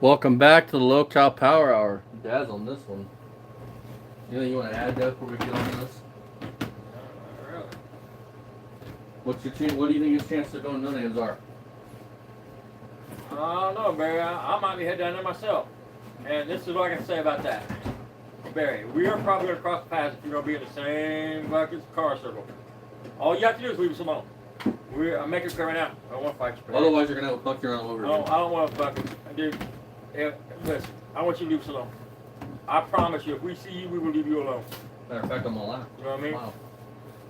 Welcome back to the lolcow power hour. Dad's on this one. Anything you want to add, Dad, before we get on this? Really? What's your team? What do you think his chances of going no names are? I don't know, Barry. I might be heading down there myself. And this is what I can say about that. Barry, we are probably going to cross paths if you're going to be in the same buckets car circle. All you have to do is leave us alone. I'm making it clear right now. I don't want to fight you. Barry. Otherwise, you're gonna have a buck around over again. I don't want to fuck you. Dude, listen, I want you to leave us alone. I promise you, if we see you, we will leave you alone. Matter of fact, I'm gonna laugh. You know what I mean? Wow.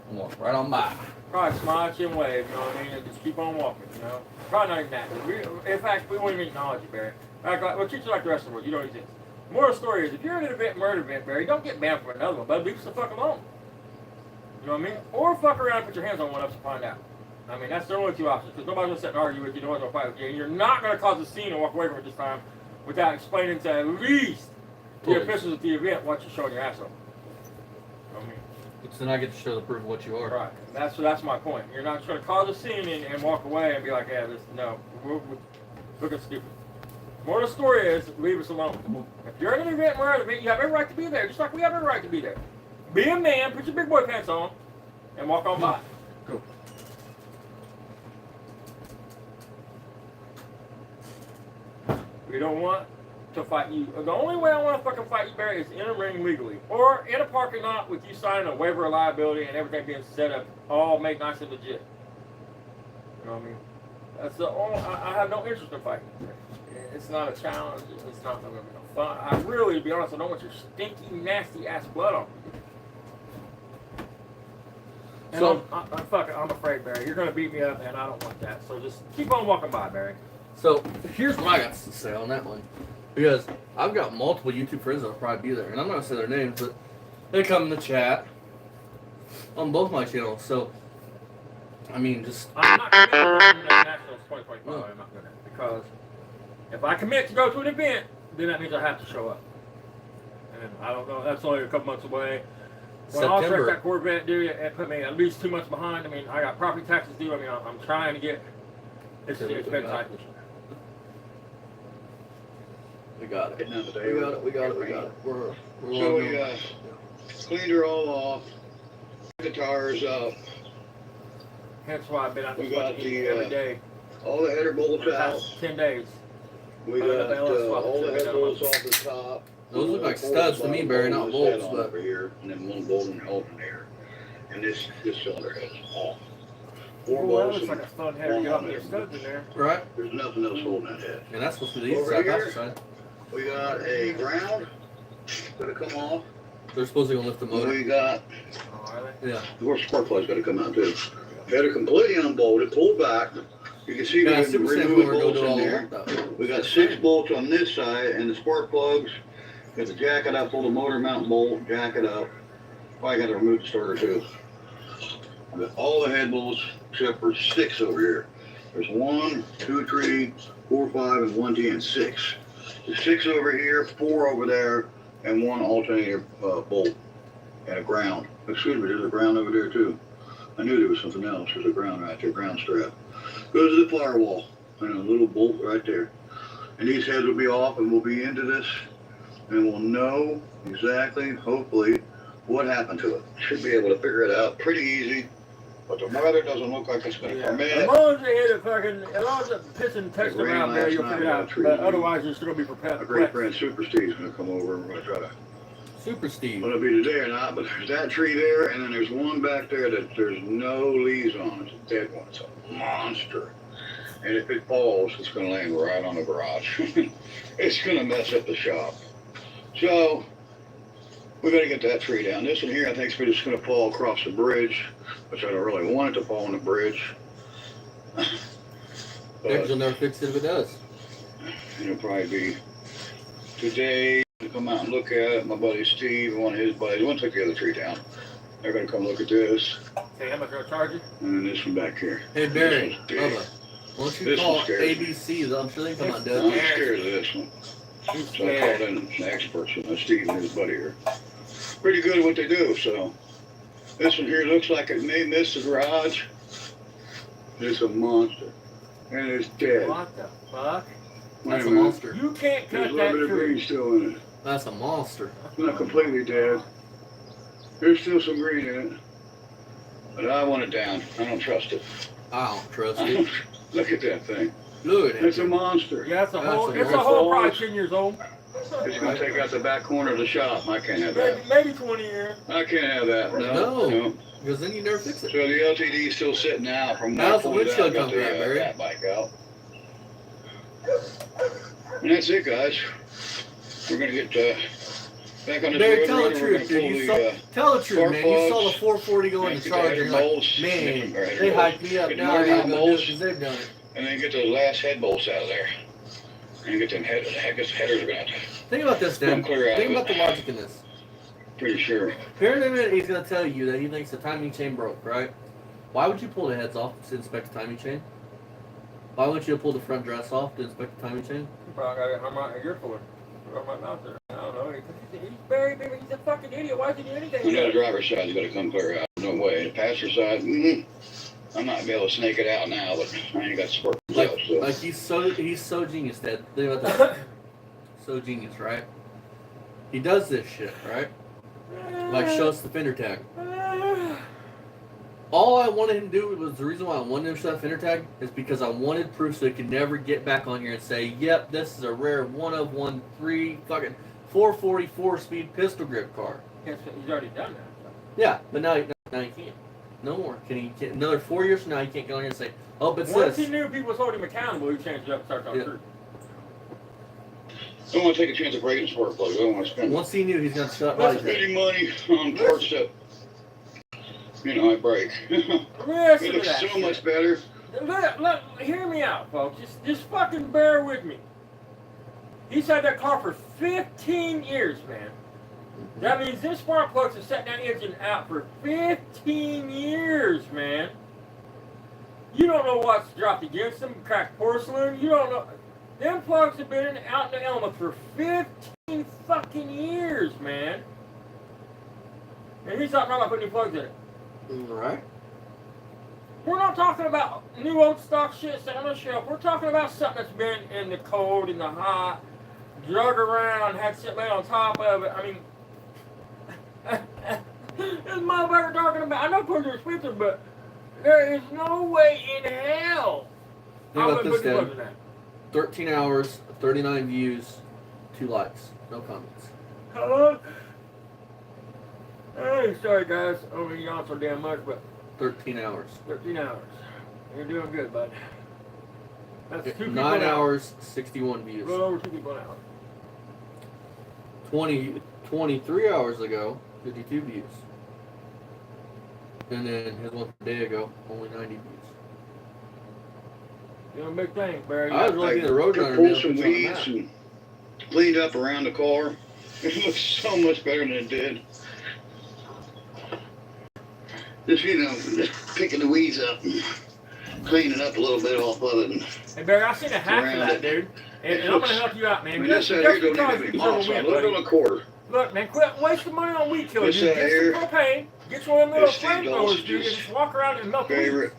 I'm gonna walk right on by. Probably smile at you and wave, you know what I mean? And just keep on walking, you know? Probably not even that. In fact, we won't even acknowledge you, Barry. We'll treat you like the rest of the world. You don't exist. Moral story is, if you're in an event, murder event, Barry, don't get banned for another one, but leave us the fuck alone. You know what I mean? Or fuck around and put your hands on one of us and find out. I mean, that's the only two options, because nobody's going to sit and argue with you, nobody's going to fight with you, and you're not going to cause a scene and walk away from it this time without explaining to at least the officials at the event what you're showing your asshole. You know what I mean? But then I get to show the proof of what you are. Right. That's my point. You're not going to cause a scene and walk away and be like, yeah, no, we're looking stupid. More of the story is, leave us alone. If you're in an event, we're at an event, you have every right to be there, just like we have every right to be there. Be a man, put your big boy pants on, and walk on by. Cool. We don't want to fight you. The only way I want to fucking fight you, Barry, is in a ring legally. Or in a parking lot with you signing a waiver of liability and everything being set up, all made nice and legit. You know what I mean? That's the only, I have no interest in fighting. It's not a challenge. It's not going to be no fun. I really, to be honest, I don't want your stinky, nasty ass blood on me. And So, I'm afraid, Barry. You're going to beat me up, and I don't want that. So just keep on walking by, Barry. So here's what I got to say on that one, because I've got multiple YouTube friends that'll probably be there, and I'm not gonna say their names, but they come in the chat on both my channels. So I mean, just I'm not committing to the Nationals 2025. No. I'm not going to, because if I commit to go to an event, then that means I have to show up. And I don't know. That's only a couple months away. When I wreck that Corvette, dude, it put me at least 2 months behind. I mean, I got property taxes due. I mean, I'm trying to get. It's been tight. we got it. We got it. We're so we cleaned her all off. Guitars up. That's why I've been out We this got the every day. all the header bolts For the out. past 10 days. We got all the header bolts off the top. Those look like studs to me, Barry, not bolts, but over here, and then one bolt in the alternator, and this cylinder head is off. Four Well, that bolts. looks like a fun head. You got your studs in there. right? There's nothing else holding that head. And that's supposed to be the Over east side, here. that's the side. We got a ground gonna come off. They're supposed to go lift the motor. We got Oh, are they? Yeah. of course spark plug's gotta come out too. Header completely unbolted, pulled back. You can see we Yeah, got the Super Sam removing Boomer go bolts do in all the there. work though. We got 6 bolts on this side, and the spark plugs. Got the jacket up, pull the motor mount bolt, jack it up. Probably got to remove the starter too. Got all the head bolts except for 6 over here. There's 1, 2, 3, 4, 5, and 1 T and 6. There's 6 over here, 4 over there, and 1 alternator bolt and a ground. Excuse me, there's a ground over there too. I knew there was something else. There's a ground right there, ground strap. Goes to the firewall, and a little bolt right there. And these heads will be off, and we'll be into this, and we'll know exactly, hopefully, what happened to it. Should be able to figure it out pretty easy, but the weather doesn't look like it's going to permit As it. long as they hit it fucking, as long as the piston touched the ground there, you'll figure it out. But otherwise, you're still going to be prepared. My great friend Super Steve's going to come over, and we're going to try to, Super Steve. whether it be today or not, but there's that tree there, and then there's one back there that there's no leaves on. It's a dead one. It's a monster. And if it falls, it's going to land right on the garage. It's going to mess up the shop. So, we got to get that tree down. This one here, I think, is just going to fall across the bridge, which I don't really want it to fall on the bridge. Because But you'll never fix it if it does. it'll probably be today to come out and look at it. My buddy Steve and one of his buddies, want to take the other tree down. They're going to come look at this, Okay, how much are they charge you? and then this one back here. Hey Barry, This one's big. Bubba, why don't you This call one scares me. ABC? I'm sure they can come out and I'm do it. scared of this one. He's So I called in the experts, and Steve and his buddy are pretty good at what they do. So this one here looks like it may miss the garage. It's a monster, and it's dead. What the fuck? That's a minute. monster. You can't There's cut a that little bit of green tree. still in it. That's a monster. It's not completely dead. There's still some green in it. But I want it down. I don't trust it. I don't trust it. Look at that thing. Look at It's it. a monster. Yeah, it's a That's whole. a It's a whole whole probably forest. 10 years old. It's going to take out the back corner of the shop. I can't have that. Maybe 20 years. I can't have that. No. Because then you never fix So it. the LTD is still sitting out from when I How's the pulled it out, windshield got come back, Barry? that bike out. And that's it, guys. We're going to get back on the Barry, road. tell the We're truth, gonna dude. pull You the, saw, tell the truth, spark man. You saw the plugs, 440 go in the get the Charger. header You're like, bolts, man, or header they bolts, hyped me up. get the Now I motor gotta mount go do it bolts, because they've done it. and then get those last head bolts out of there. And get them headers. I guess headers are going to Think about this, Dan. clear out Think of about it. the logic in this. pretty sure. Here in a minute, he's going to tell you that he thinks the timing chain broke, right? Why would you pull the heads off to inspect the timing chain? Why wouldn't you pull the front dress off to inspect the timing chain? Probably got my ear full of my mouth there. I don't know. He's very big. He's a fucking idiot. Why does he do anything? You know, the driver's side's got to come clear out. No way. The passenger side, I might be able to snake it out now, but I ain't got support myself. So. Like he's so genius, Dad. Think about that. So genius, right? He does this shit, right? Like show us the fender tag. All I wanted him to do was the reason why I wanted him to show that fender tag is because I wanted proof so he could never get back on here and say, "Yep, this is a rare 1 fucking 444 speed pistol grip car." He's already done that. Yeah, but now he can't. No more. Can he? Another 4 years from now, he can't go in here and say, "Oh, but Once he this." knew people was holding him accountable, he changed it up and started talking truth. Don't want to take a chance of breaking the spark plug. I don't want to spend Once he knew he's gonna shut body tag. spending money on parts that, I break. Listen It to looks that so shit. much better. Look, hear me out, folks. Just fucking bear with me. He's had that car for 15 years, man. That means this spark plugs have set that engine out for 15 years, man. You don't know what's dropped against them, cracked porcelain. You don't know. Them plugs have been out in the elements for 15 fucking years, man. And he's talking about putting new plugs in it. Right. We're not talking about new old stock shit sitting on the shelf. We're talking about something that's been in the cold, in the hot, drug around, had shit laid on top of it. I mean, this motherfucker talking about, I know plugs are expensive, but there is no way in hell Think I'm about going to this, put new Dad. plugs in that. 13 hours, 39 views, 2 likes, no comments. Hello? Hey, sorry guys. I don't mean y'all so damn much, but 13 hours. 13 hours. You're doing good, bud. That's 2 people 9 an hour. hours, 61 A views. little over 2 people an hour. 23 hours ago, 52 views. And then his one a day ago, only 90 views. Doing big things, Barry. I was looking at the Roadrunner pulled now, some it's on the weeds map. and cleaned up around the car. It looks so much better than it did. Just picking the weeds up and cleaning up a little bit off of it. And Hey, Barry, I seen a hack for Around that, it. dude. And It I'm going looks- to help you out, man. I mean, Just this out here because don't even you be deserve a moss. I win, look buddy. on a quarter. Look, man, quit wasting money on weed killer, This dude. out Get here some propane, get you one of them little is Steve flamethrowers, Dawson's dude, and just walk around and melt the weeds. Favorite.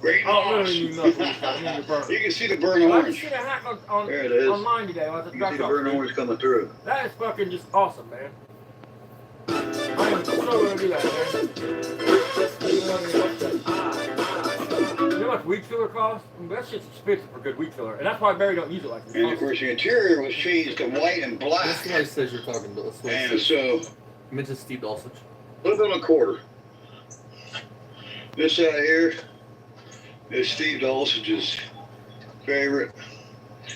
Great Oh, moss. really, you melt the weeds. I mean, the burn. You can see the burn I just orange. seen a hack on There it is. online today. I was at You the can see the truck burn stop. orange coming through. That is fucking just awesome, man. I am so gonna do that, man. You know how much weed killer costs? That shit's expensive for good weed killer, and that's why Barry don't use it like this. And of course the interior was changed to white and That's black. what he says you're talking about. That's what he And says. so, He mentions Steve Dawson. a little bit on a quarter. This out here is Steve Dawson's favorite.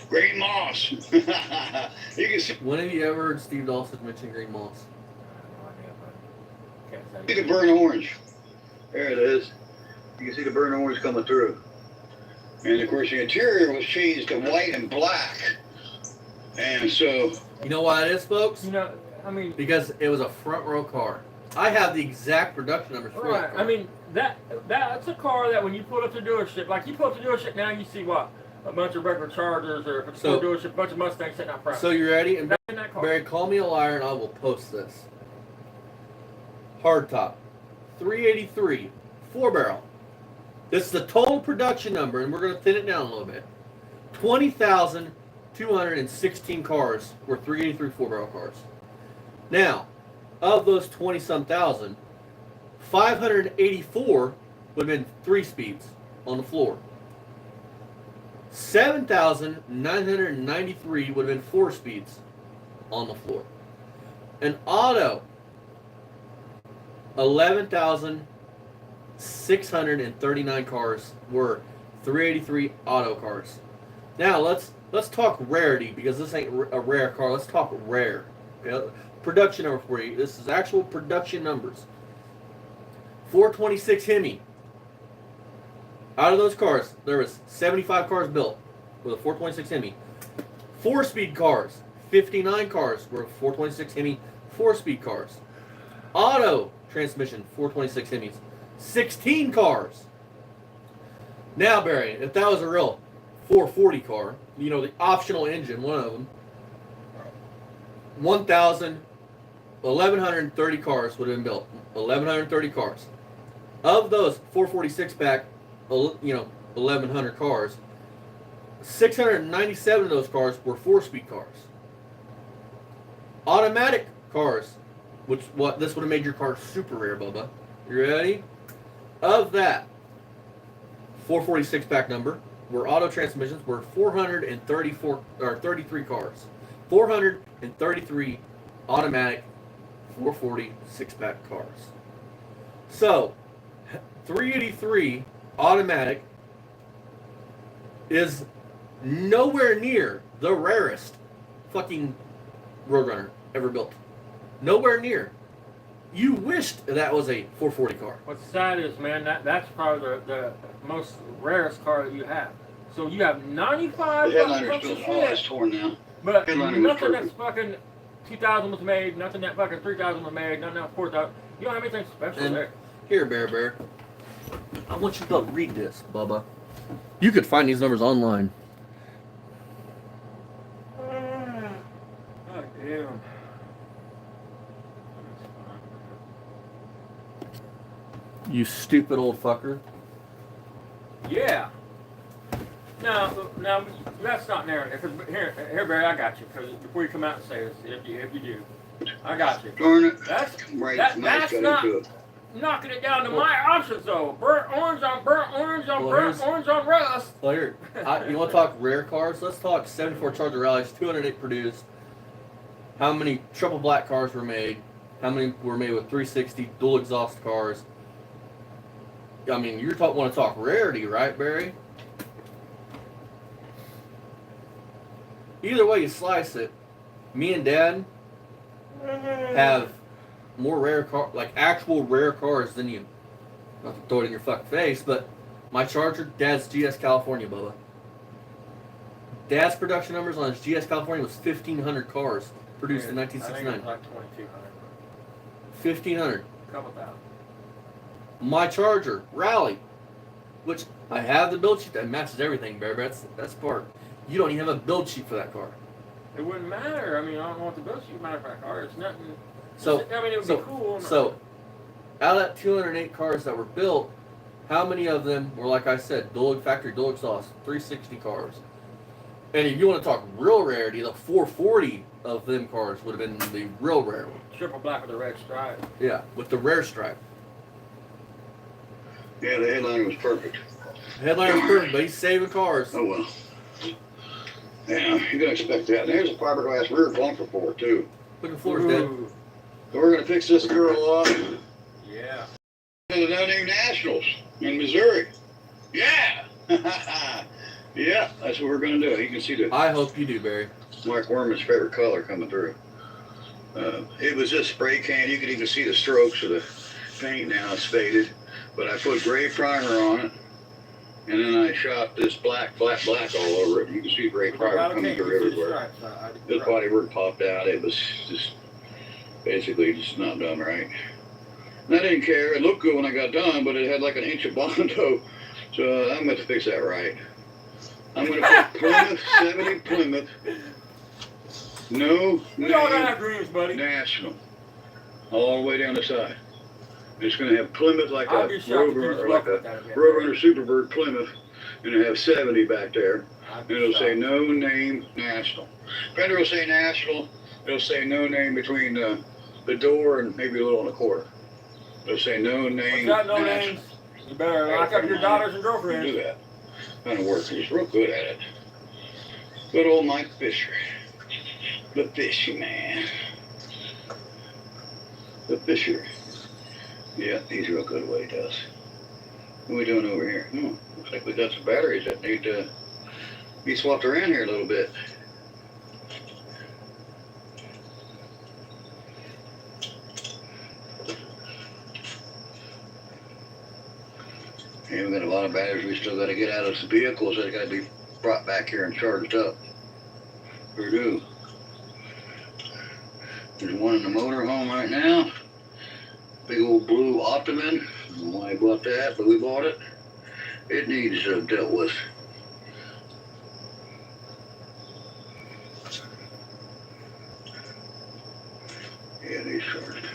Great moss. You can see When have you ever heard Steve Dawson mention green moss? the burn orange. There it is. You can see the burn orange coming through. And of course the interior was changed to white and black. And so, You know why it is, folks? You know, I mean, Because it was a front row car. I have the exact production numbers for right. that car. I mean, that's a car that when you pull up to dealership, like you pull up to dealership now, you see what? A bunch of regular Chargers, or if it's So- a dealership, a bunch of Mustangs sitting out front. So you ready? And That's in that car. Barry, call me a liar and I will post this. Hardtop, 383, 4-barrel. This is the total production number, and we're going to thin it down a little bit. 216 cars were 383 4-barrel cars. Now, of those 20-some thousand, 584 would have been 3 speeds on the floor. 7,993 would have been 4 speeds on the floor. An auto, 11,639 cars were 383 auto cars. Now let's talk rarity, because this ain't a rare car. Let's talk rare. Okay? Production number for you. This is actual production numbers. 426 Hemi. Out of those cars, there was 75 cars built with a 426 Hemi. 4-speed cars, 59 cars were 426 Hemi 4-speed cars. Auto transmission, 426 Hemis, 16 cars. Now, Barry, if that was a real 440 car, you know, the optional engine, one of them, 1,130 cars would have been built. 1,130 cars. Of those 446 pack, 1,100 cars, 697 of those cars were 4-speed cars. Automatic cars, this would have made your car super rare, Bubba. You ready? Of that 446 pack number, were auto transmissions, were 33 cars. 433 automatic 446 pack cars. So 383 automatic is nowhere near the rarest fucking Roadrunner ever built. Nowhere near. You wished that was a 440 car. What's sad is, man, that's probably the most rarest car that you have. So you have 95 The headliner's bucks still of all that's shit, torn now. but Headliner was nothing that's perfect. fucking 2000 was made, nothing that fucking 3000 was made, nothing that 4000. You don't have anything special And there. here, Bear, I want you to read this, Bubba. You could find these numbers online. God damn. You stupid old fucker. Yeah. Now that's not narrative. Here, Barry, I got you. Because before you come out and say this, if you do, I got you. Darn it. That's Right, that's nice, got not into it. knocking it down to my options though. Burnt orange on burnt orange on Well, burnt orange on rust. Well, here, you want to talk rare cars? Let's talk 74 Charger rallies, 208 produced. How many triple black cars were made? How many were made with 360 dual exhaust cars? I mean, you want to talk rarity, right, Barry? Either way you slice it, me and Dad have more rare actual rare cars than you. Not to throw it in your fucking face, but my Charger, Dad's GS California, Bubba. Dad's production numbers on his GS California was 1,500 cars produced in 1969. I think it was like 2,200. 1,500. A couple thousand. My Charger Rally, which I have the build sheet that matches everything, Bear. That's part. You don't even have a build sheet for that car. It wouldn't matter. I mean, I don't want the build sheet matter for that car. It's nothing. So, I mean, it would be cool. So, out of that 208 cars that were built, how many of them were, like I said, factory dual exhaust, 360 cars? And if you want to talk real rarity, the 440 of them cars would have been the real rare one. Triple black with a red stripe. Yeah, with the rare stripe. Yeah, the headliner was perfect. Headliner's perfect, but he's saving cars. Oh well. Yeah, you're gonna expect that. And there's a fiberglass rear bumper for it too. Look, the floor's dead. Ooh. So we're gonna fix this girl up. Yeah. To the No Name Nationals in Missouri. Yeah. Yeah, that's what we're gonna do. You can see the I hope you do, Barry. Mark Werman's favorite color coming through. It was just spray can. You could even see the strokes of the paint now. It's faded. But I put gray primer on it. And then I shot this black all over it. You can see gray primer coming through everywhere. This bodywork popped out. It was just basically just not done right. And I didn't care. It looked good when I got done, but it had like an inch of Bondo. So I'm going to fix that right. I'm going to put Plymouth, 70 Plymouth. No We all name got dreams, buddy. National. All the way down the side. It's going to have Plymouth like I'll a be shocked if you Roadrunner, just or like walk a with that again. Roadrunner Superbird Plymouth, and it have 70 back there. It'll say no name national. Fender will say national. It'll say no name between the door and maybe a little on the quarter. It'll say no name What's that, no national. names? You better lock up your daughters and girlfriends. Do that. Kind of work. He's real good at it. Good old Mike Fisher. The fishy man. The Fisher. Yeah, he's real good at what he does. What are we doing over here? Looks like we got some batteries that need to be swapped around here a little bit. Yeah, we got a lot of batteries we still got to get out of some vehicles that got to be brought back here and charged up. We do. There's one in the motor home right now. Big old blue Optimum. I don't know why I bought that, but we bought it. It needs dealt with. Yeah, these charged.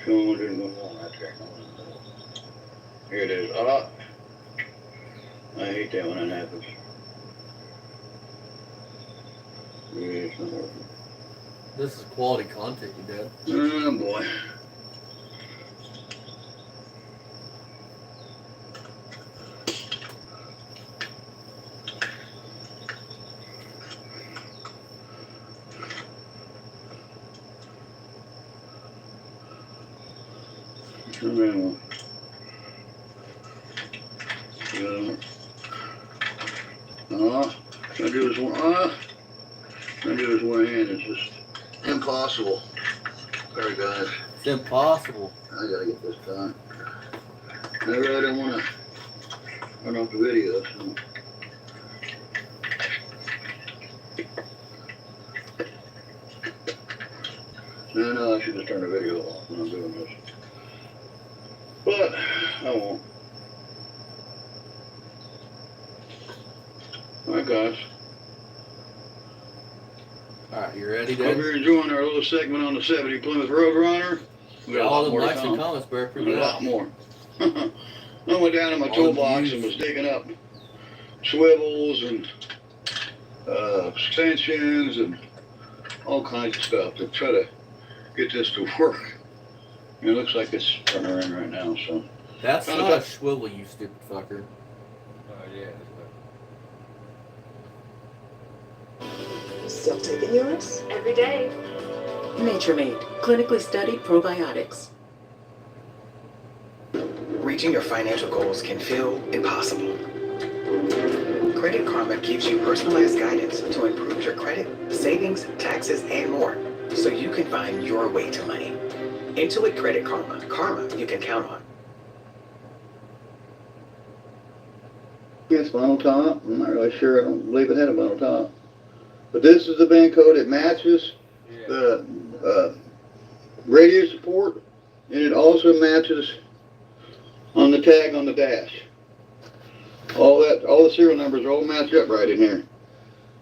Someone didn't go on right there. Here it is. I hate that when that happens. Yeah, it's not working. This is quality content, you did. Oh boy. Come on. Can I do this one? Can I do this one hand? It's just impossible. Sorry guys. It's impossible. I gotta get this done. I really don't want to run off the video, so. No, I should just turn the video off when I'm doing this. But I won't. Alright guys. Alright, you ready, Hope Dad? you're enjoying our little segment on the 70 Plymouth Roadrunner. We got a All lot the more to likes and come. comments, Bear. A lot more. I went down in my toolbox and was digging up swivels and extensions and all kinds of stuff to try to get this to work. It looks like it's turning around right now, so. That's not a swivel, you stupid fucker. Yeah. Still taking yours? Every day. Nature Made, clinically studied probiotics. Reaching your financial goals can feel impossible. Credit Karma gives you personalized guidance to improve your credit, savings, taxes, and more, so you can find your way to money. Intuit Credit Karma. Karma you can count on. It's vinyl top. I'm not really sure. I don't believe it had a vinyl top. But this is the band code. It matches the radio support, and it also matches on the tag on the dash. All the serial numbers are all matched up right in here.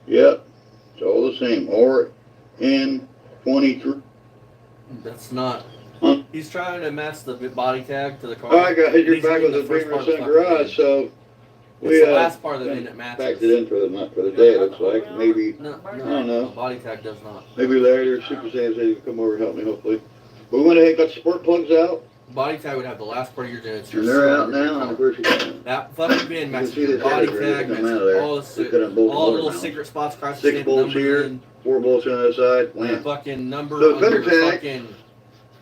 Yep, it's all the same. Or N23. That's not. He's trying to match the body tag to the car. I got hit your back with a Beamer Center garage, so we the last part of the minute matches. packed it in for the day. It looks like maybe No, I don't know. The body tag does not. Maybe Larry or Super Sam said he'd come over and help me. Hopefully, but we went ahead and got the spark plugs out. Body tag would have the last part of your units. And they're out now, and of course you can That fucking bin matches see your this body header tag, coming matches out of there. all We cut up both all the motors little now. secret spots across the 6 same bolts numbers here, in, 4 bolts on the other side. and a Wham. fucking number So on fender your tag. fucking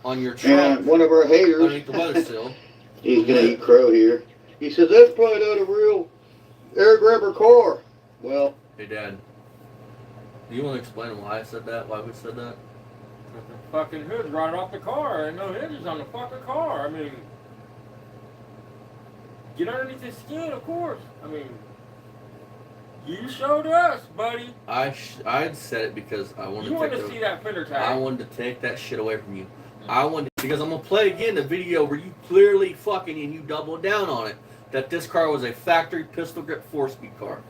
on your trunk And one of our haters, underneath the weather sill. he's gonna eat crow here. He says that's probably not a real air grabber car. Well, Hey, Dad. Do you want to explain why I said that? Why we said that? The fucking hood's right off the car, and no hinges on the fucking car. I mean, get underneath the skin, of course. I mean, you showed us, buddy. I said it because I wanted You to wanted take to see that fender tag. I wanted to take that shit away from you. I wanted because I'm gonna play again the video where you clearly fucking and you doubled down on it that this car was a factory pistol grip 4-speed car.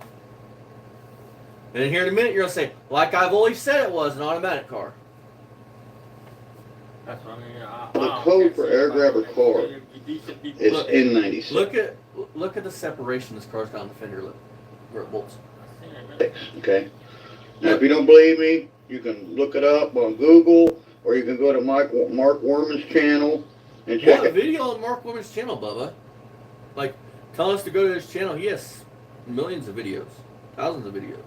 And then here in a minute you're gonna say, like I've always said it was an automatic car. That's what I mean. The code for air grabber car is Look, N96. Look at the separation this car's got on the fender lip, where it bolts. Okay. Now, if you don't believe me, you can look it up on Google, or you can go to Mark Worman's channel and check What it. video on Mark Woman's channel, Bubba? Like, tell us to go to his channel. He has millions of videos, thousands of videos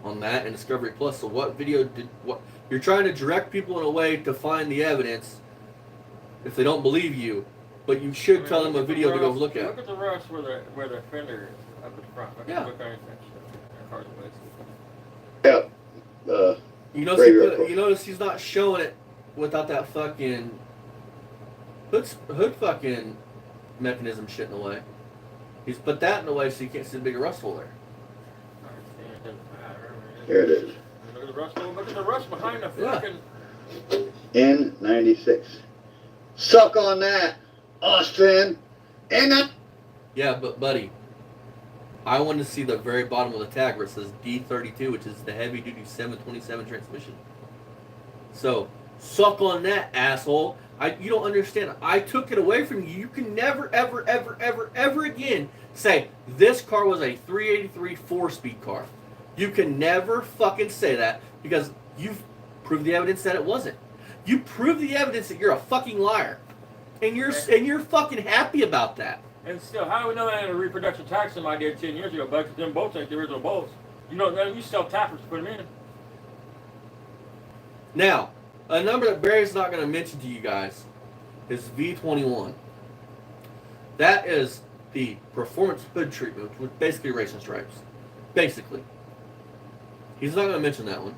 on that and Discovery Plus. So what video what you're trying to direct people in a way to find the evidence if they don't believe you, but you should tell them a video to go look at. Look at the rust where the fender is up at the front. Look Yeah. Look underneath that shit. That car's amazing. Yeah. You notice he's not showing it without that fucking hood fucking mechanism shit in the way. He's put that in the way so you can't see the bigger rust hole there. Here it is. Look at the rust. Look at the rust behind the fucking. N96. Suck on that, Austin. And that. Yeah, but buddy, I want to see the very bottom of the tag where it says D32, which is the heavy duty 727 transmission. So, suck on that, asshole. You don't understand. I took it away from you. You can never, ever, ever, ever, ever again say this car was a 383 4-speed car. You can never fucking say that because you've proved the evidence that it wasn't. You proved the evidence that you're a fucking liar, and you're fucking happy about that. And still, how do we know that in a reproduction tax sim I did 10 years ago, Bucks? Them bolts ain't the original bolts. You don't know. You sell tappers to put them in. Now, a number that Barry's not going to mention to you guys is V21. That is the performance hood treatment, with basically racing stripes. Basically. He's not going to mention that one.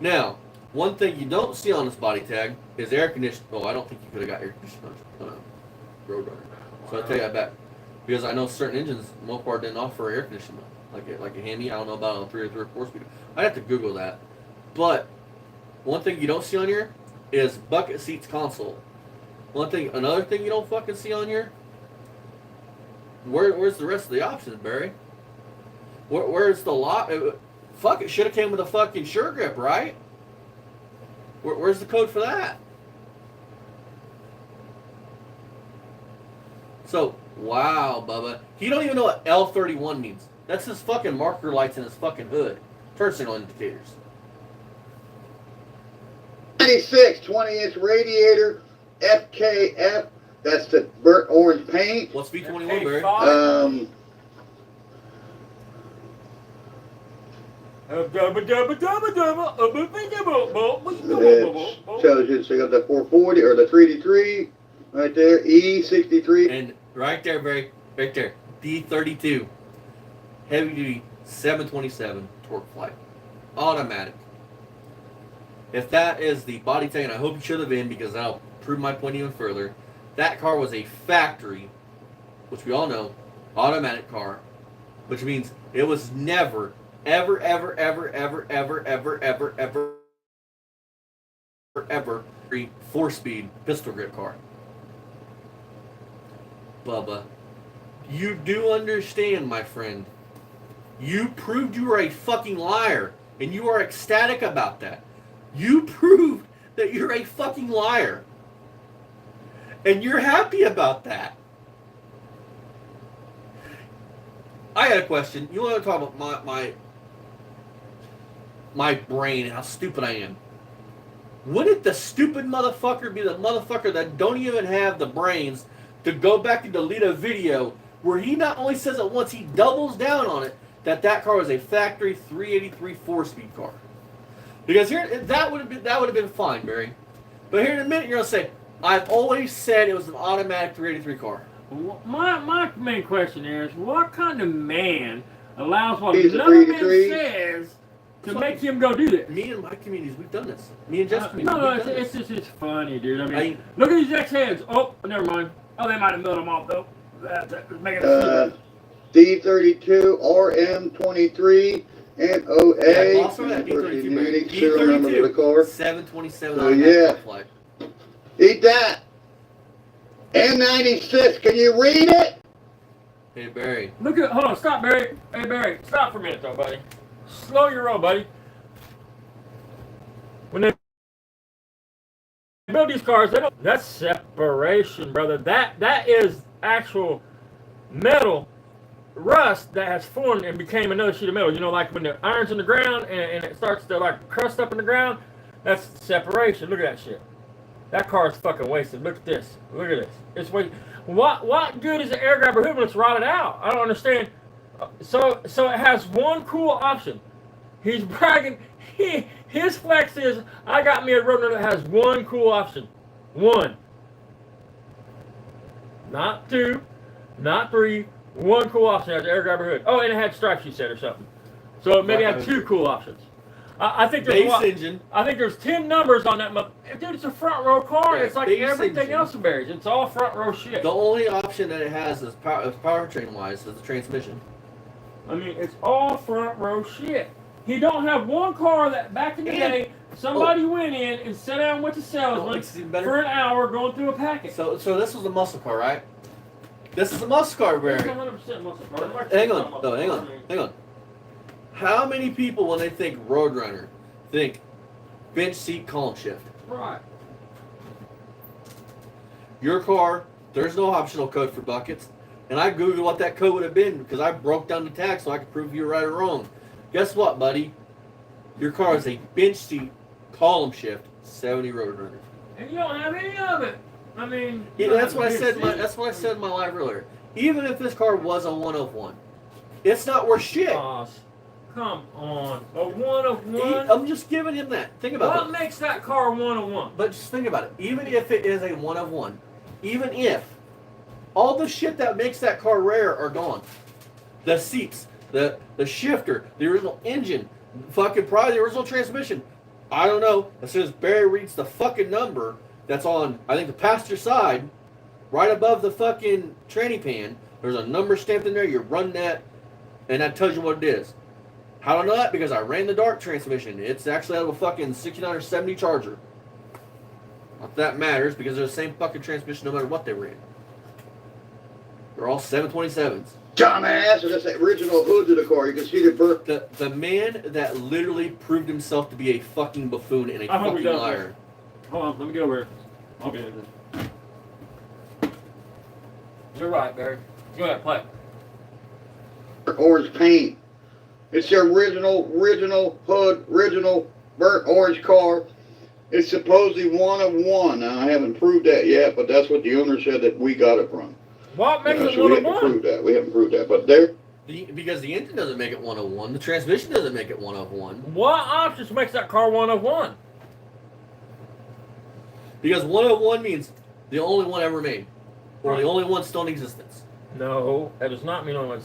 Now, one thing you don't see on this body tag is air conditioning. Oh, I don't think you could have got air conditioning on Roadrunner. So I tell you, I bet. Because I know certain engines, Mopar didn't offer air conditioning. Like a Hemi, I don't know about on a 3 or 4-speed. I'd have to Google that. But one thing you don't see on here is bucket seats console. Another thing you don't fucking see on here. Where's the rest of the options, Barry? Where's the lock? Fuck, it should have came with a fucking sure grip, right? Where's the code for that? So, wow, Bubba. You don't even know what L31 means. That's his fucking marker lights in his fucking hood. Turn signal indicators. 96, 20-inch radiator, FKF. That's the burnt orange paint. What's V21, Barry? It tells you, so you got the 440 or the 383 right there, E63. And right there, Barry, right there, D32, heavy duty 727 torque flight, automatic. If that is the body tag, and I hope you should have been because that'll prove my point even further, that car was a factory, which we all know, automatic car, which means it was never ever 4-speed pistol grip car. Bubba, you do understand, my friend. You proved you were a fucking liar, and you are ecstatic about that. You proved that you're a fucking liar, and you're happy about that. I got a question. You want to talk about my brain and how stupid I am? Wouldn't the stupid motherfucker be the motherfucker that don't even have the brains to go back and delete a video where he not only says it once, he doubles down on it that car was a factory 383 4-speed car? Because here that would have been fine, Barry. But here in a minute you're gonna say, I've always said it was an automatic 383 car. My main question is, what kind of man allows what He's another a man 383. says to make him go do this? Me and my communities, we've done this. Me and Jeff's community, No, we've done it's this. just funny, dude. I mean, look at these X-heads. Oh, never mind. Oh, they might have milled them off, though. That's making it D32, RM23, and OA. Yeah, also that D32, Barry. Unique serial number for the car. 727 Oh, automatic yeah. flight. Eat that. N96, can you read it? Hey, Barry. Hold on, stop, Barry. Hey, Barry, stop for a minute, though, buddy. Slow your roll, buddy. When they build these cars, that's separation, brother. That is actual metal rust that has formed and became another sheet of metal. You know, like when the iron's in the ground and it starts to like crust up in the ground, that's separation. Look at that shit. That car is fucking wasted. Look at this. Look at this. It's wasted. What good is the air grabber hood when it's rotted out? I don't understand. So it has one cool option. He's bragging. His flex is, I got me a Roadrunner that has one cool option. One. Not two. Not three. One cool option has the air grabber hood. Oh, and it had stripes, you said, or something. So it maybe had two cool options. I think there's base engine. I think there's 10 numbers on that. Dude, it's a front row car. Yeah, it's like everything engine. Else in Barry's. It's all front row shit. The only option that it has is powertrain wise is the transmission. I mean, it's all front row shit. He don't have one car that back in the day somebody went in and sat down with the salesman for an hour going through a packet. So this was a muscle car, right? This is a muscle car, Barry. 100% muscle car. Hang on. How many people, when they think Roadrunner, think bench seat column shift? Right. Your car, there's no optional code for buckets. And I Googled what that code would have been because I broke down the tag so I could prove you right or wrong. Guess what, buddy? Your car is a bench seat column shift 70 Roadrunner. And you don't have any of it. I mean, yeah, that's what I said. That's what I said in my live earlier. Even if this car was a 1 of 1, it's not worth shit. Come on, a 1 of 1. I'm just giving him that. Think about it. What makes that car 1 of 1? But just think about it. Even if it is a 1 of 1, even if all the shit that makes that car rare are gone, the seats, the shifter, the original engine, fucking probably the original transmission. I don't know. As soon as Barry reads the fucking number that's on, I think, the passenger side, right above the fucking tranny pan, there's a number stamped in there. You run that, and that tells you what it is. How do I know that? Because I ran the dark transmission. It's actually out of a fucking 69 or 70 Charger. Not that matters because they're the same fucking transmission no matter what they ran. They're all 727s. Dumbass, and that's the original hood to the car. You can see the burp. The man that literally proved himself to be a fucking buffoon and a fucking liar. Hold on, let me get over here. I'll be there. You're right, Barry. Go ahead, play. Orange paint. It's the original hood, original burnt orange car. It's supposedly 1 of 1. Now, I haven't proved that yet, but that's what the owner said that we got it from. What makes it so 1 we of 1? We haven't proved that, but there. Because the engine doesn't make it 1 of 1. The transmission doesn't make it 1 of 1. What options makes that car 1 of 1? Because 1 of 1 means the only one ever made. Or the only one still in existence. No, that does not mean only one.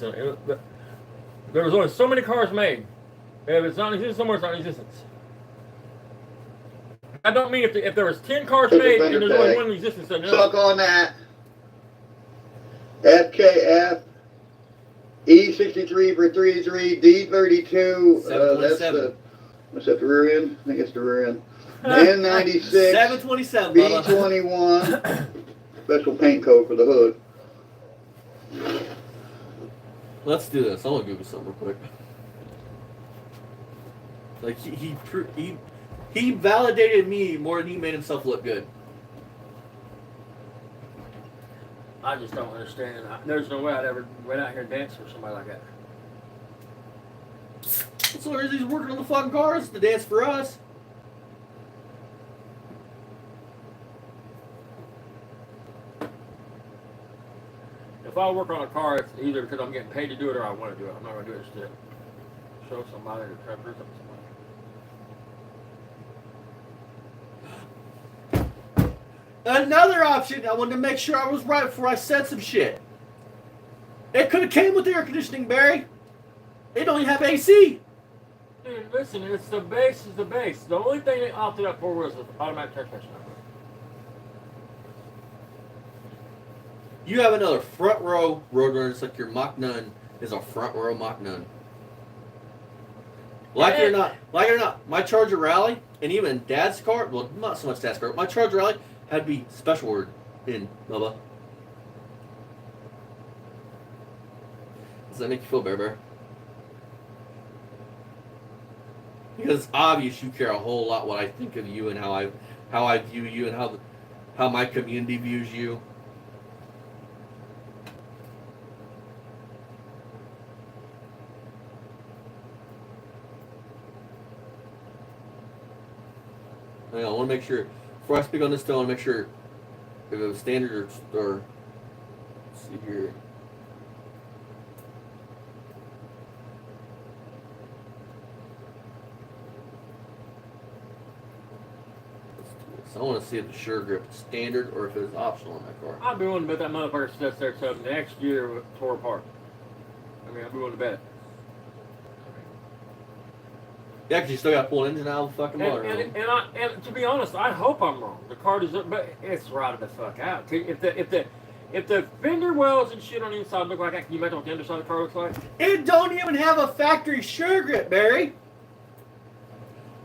There was only so many cars made. If it's not in existence somewhere, it's not in existence. I don't mean if there was 10 cars made and there's only one in existence. Suck on that. FKF E63 for 33 D32. That's the what's that? The rear end? I think it's the rear end. N96 727 B21. Special paint code for the hood. Let's do this. I'm gonna Google something real quick. Like he validated me more than he made himself look good. I just don't understand. There's no way I'd ever went out here and dance for somebody like that. That's the reason he's working on the fucking cars to dance for us. If I work on a car, it's either because I'm getting paid to do it or I want to do it. I'm not going to do it just to show somebody or try to prove something to somebody. Another option, I wanted to make sure I was right before I said some shit. It could have came with air conditioning, Barry. It don't even have AC. Dude, listen, it's the base is the base. The only thing they opted up for was the automatic transmission. You have another front row Roadrunner. It's like your Mach 9 is a front row Mach 9. Like it or not, my Charger Rally and even Dad's car, well, not so much Dad's car, my Charger Rally had to be special ordered in, Bubba. Does that make you feel better? Because it's obvious you care a whole lot what I think of you and how how I view you and how my community views you. Hang on, I want to make sure before I speak on this, still, I want to make sure if it was standard or let's see here. So I want to see if the sure grip is standard or if it's optional on that car. I'd be willing to bet that motherfucker sits there so next year tore apart. I mean, I'd be willing to bet it. Yeah, because you still got to pull an engine out of the fucking motor. And to be honest, I hope I'm wrong. The car does, but it's rotted the fuck out. If the fender wells and shit on the inside look like that, can you imagine what the underside of the car looks like? It don't even have a factory sure grip, Barry.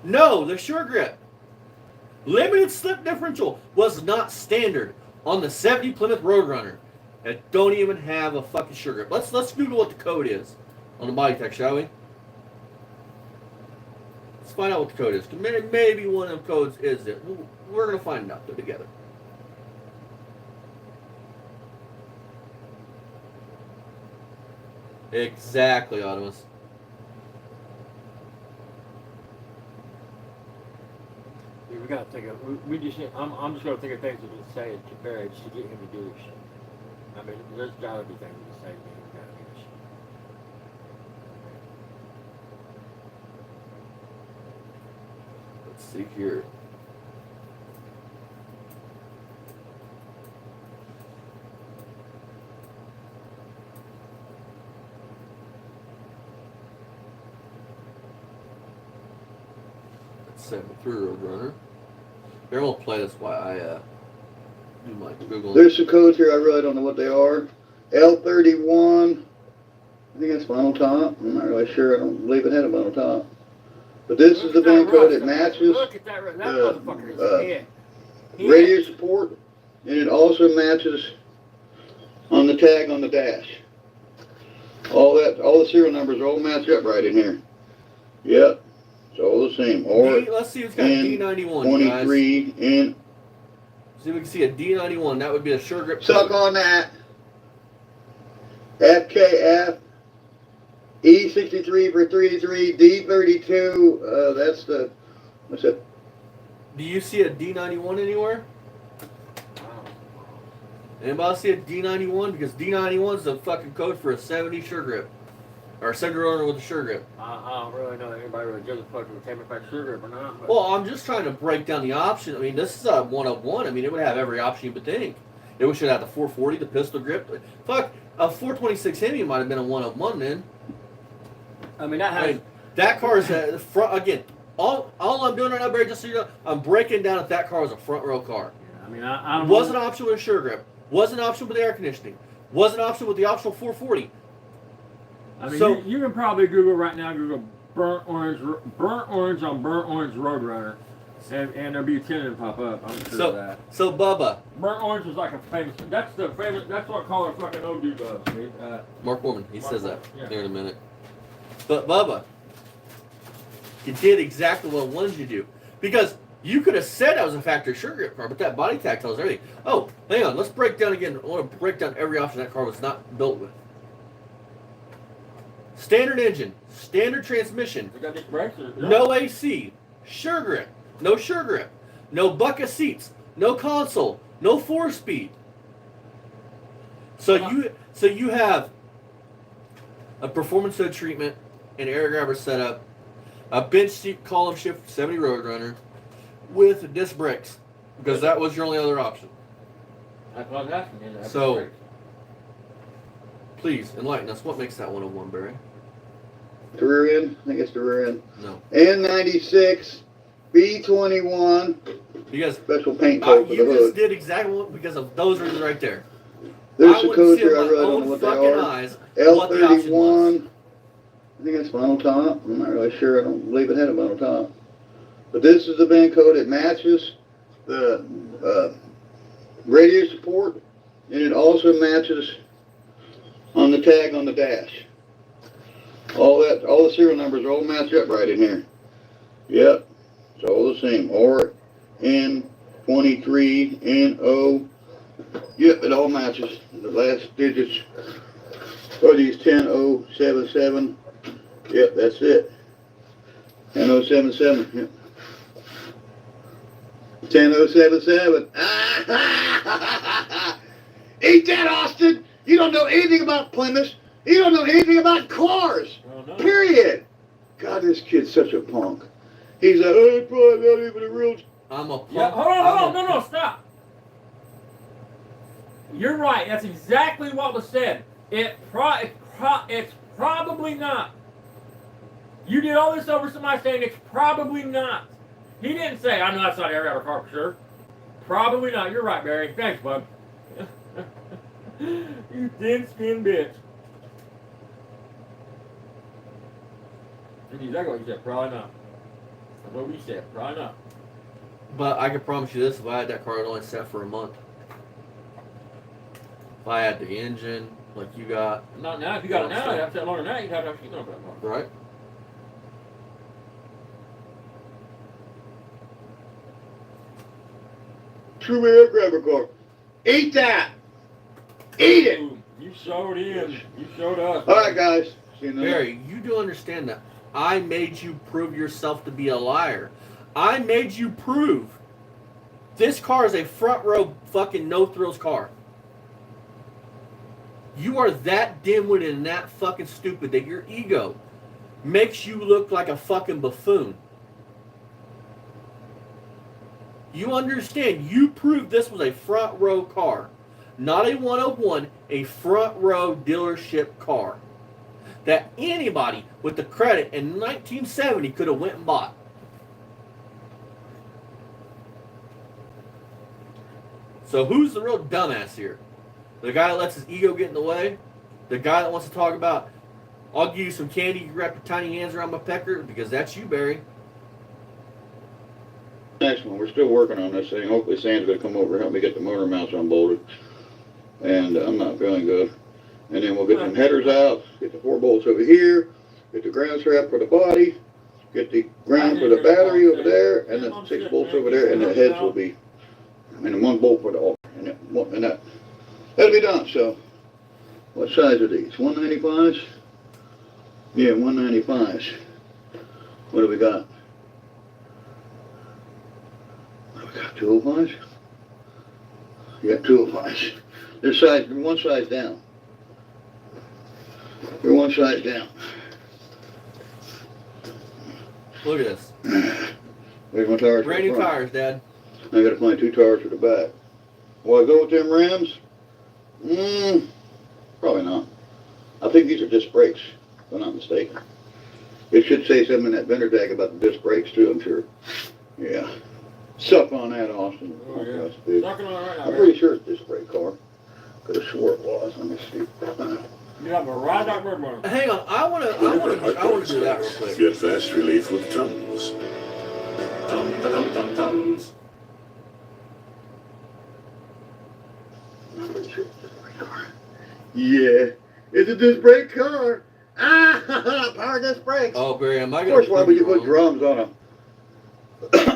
No, the sure grip. Limited slip differential was not standard on the 70 Plymouth Roadrunner. It don't even have a fucking sure grip. Let's Google what the code is on the body tech, shall we? Let's find out what the code is. Maybe one of them codes is it. We're gonna find out together. Exactly, Audimus. We gotta think of. We just. I'm just gonna think of things that we say to Barry just to get him to do this shit. I mean, there's gotta be things we say to him to do this shit. Let's see here. Let's 73 Roadrunner. Here, we'll play this while I do my Google. There's some codes here. I really don't know what they are. L31. I think that's vinyl top. I'm not really sure. I don't believe it had a vinyl top. But this is the band code. It matches Look at that. That motherfucker is hit. radio support, and it also matches on the tag on the dash. All the serial numbers are all matched up right in here. Yep, it's all the same. Or let's see who's got D91, 23 guys. and See if we can see a D91. That would be a sure grip. suck code. on that. FKF E63 for 33 D32. That's the what's it? Do you see a D91 anywhere? Anybody see a D91? Because D91 is the fucking code for a 70 sure grip. Or a 70 runner with a sure grip. I don't really know that anybody really gives a fuck if it's back sure grip or not. But. Well, I'm just trying to break down the option. I mean, this is a one of one. I mean, it would have every option you would think. It should have the 440, the pistol grip. Fuck, a 426 Hemi might have been a one of one then. I mean, that car is a front again. All I'm doing right now, Barry, just so you know, I'm breaking down if that car was a front row car. Yeah, I mean, I don't was an option with a sure grip. Was an option with air conditioning. Was an option with the optional 440. I mean, so you can probably Google right now. Google burnt orange on burnt orange Roadrunner, and there'll be a tendon pop up. I'm sure of that. So Bubba. Burnt orange is like a famous. That's the famous. That's what caller fucking old dude loves. Mark Warman. He Mark says Warman, that yeah. there in a minute. But Bubba, you did exactly what I wanted you to do. Because you could have said that was a factory sure grip car, but that body tag tells everything. Oh, hang on. Let's break down again. I want to break down every option that car was not built with. Standard engine, standard transmission, no AC, sure grip, no sure grip, no bucket seats, no console, no 4-speed. So you have a performance hood treatment, an air grabber setup, a bench seat column shift 70 Roadrunner with disc brakes, because that was your only other option. That's what I was asking you. So, please enlighten us. What makes that 101, Barry? The rear end. I think it's the rear end. No. N96 B21. Because special paint coat for the you hood. just did exactly what, because of those reasons right there. There's some codes here. I really don't know what they are. Eyes, L31. I think that's vinyl top. I'm not really sure. I don't believe it had a vinyl top. But this is the band code. It matches the radio support, and it also matches on the tag on the dash. All the serial numbers are all matched up right in here. Yep, it's all the same. Or N 23NO. Yep, it all matches. The last digits are these 10077. Yep, that's it. 10077. Yep. 10077. Ain't that Austin? You don't know anything about Plymouth. You don't know anything about cars. Oh, no. Period. God, this kid's such a punk. He's like, oh, it's probably not even a real. I'm a punk. Yeah, hold on, no, stop. You're right. That's exactly what was said. It's probably not. You did all this over somebody saying it's probably not. He didn't say, I know that's not every other car for sure. Probably not. You're right, Barry. Thanks, bud. You thin-skinned bitch. That's exactly what you said. Probably not. That's what we said. Probably not. But I can promise you this, if I had that car, it only sat for a month. If I had the engine, like you got. Not now. If you got it now, you'd have to sit longer than that. You'd have to have sheet metal for that car. Right? True air grabber car. Eat that. Eat it. Ooh, you showed in. You showed us. All right, guys. See you in a minute. Barry, you do understand that I made you prove yourself to be a liar. I made you prove this car is a front row fucking no thrills car. You are that dimwitted and that fucking stupid that your ego makes you look like a fucking buffoon. You understand, you proved this was a front row car. Not a 101, a front row dealership car. That anybody with the credit in 1970 could have went and bought. So who's the real dumbass here? The guy that lets his ego get in the way? The guy that wants to talk about, I'll give you some candy, you wrap your tiny hands around my pecker? Because that's you, Barry. Next one, we're still working on this thing. Hopefully Sam's going to come over and help me get the motor mounts unbolted. And I'm not feeling good. And then we'll get some headers out, get the 4 bolts over here, get the ground strap for the body, get the ground for the battery over there, and then 6 bolts over there, and the heads will be, and then 1 bolt for the altar. And that'll be done. So, what size are these? 195s? Yeah, 195s. What do we got? We got 205s? Yeah, 205s. They're one size down. They're one size down. Look at this. There's my tires. Brand new tires, Dad. I gotta find 2 tires for the back. Will I go with them rims? Probably not. I think these are disc brakes, if I'm not mistaken. It should say something in that vendor tag about the disc brakes too, I'm sure. Yeah. Suck on that, Austin. Oh, yeah. Dude. Sucking on it right now, I'm Barry. pretty sure it's disc brake car. Could have swore it was. Let me see. You have a ride out bird motor. Hang on, I wanna do that real quick. Get fast relief with Tums. Tums. Yeah. It's a disc brake car. Ah, power disc brakes. Oh, Barry, am I Of gonna course, why prove would you you put wrong? drums on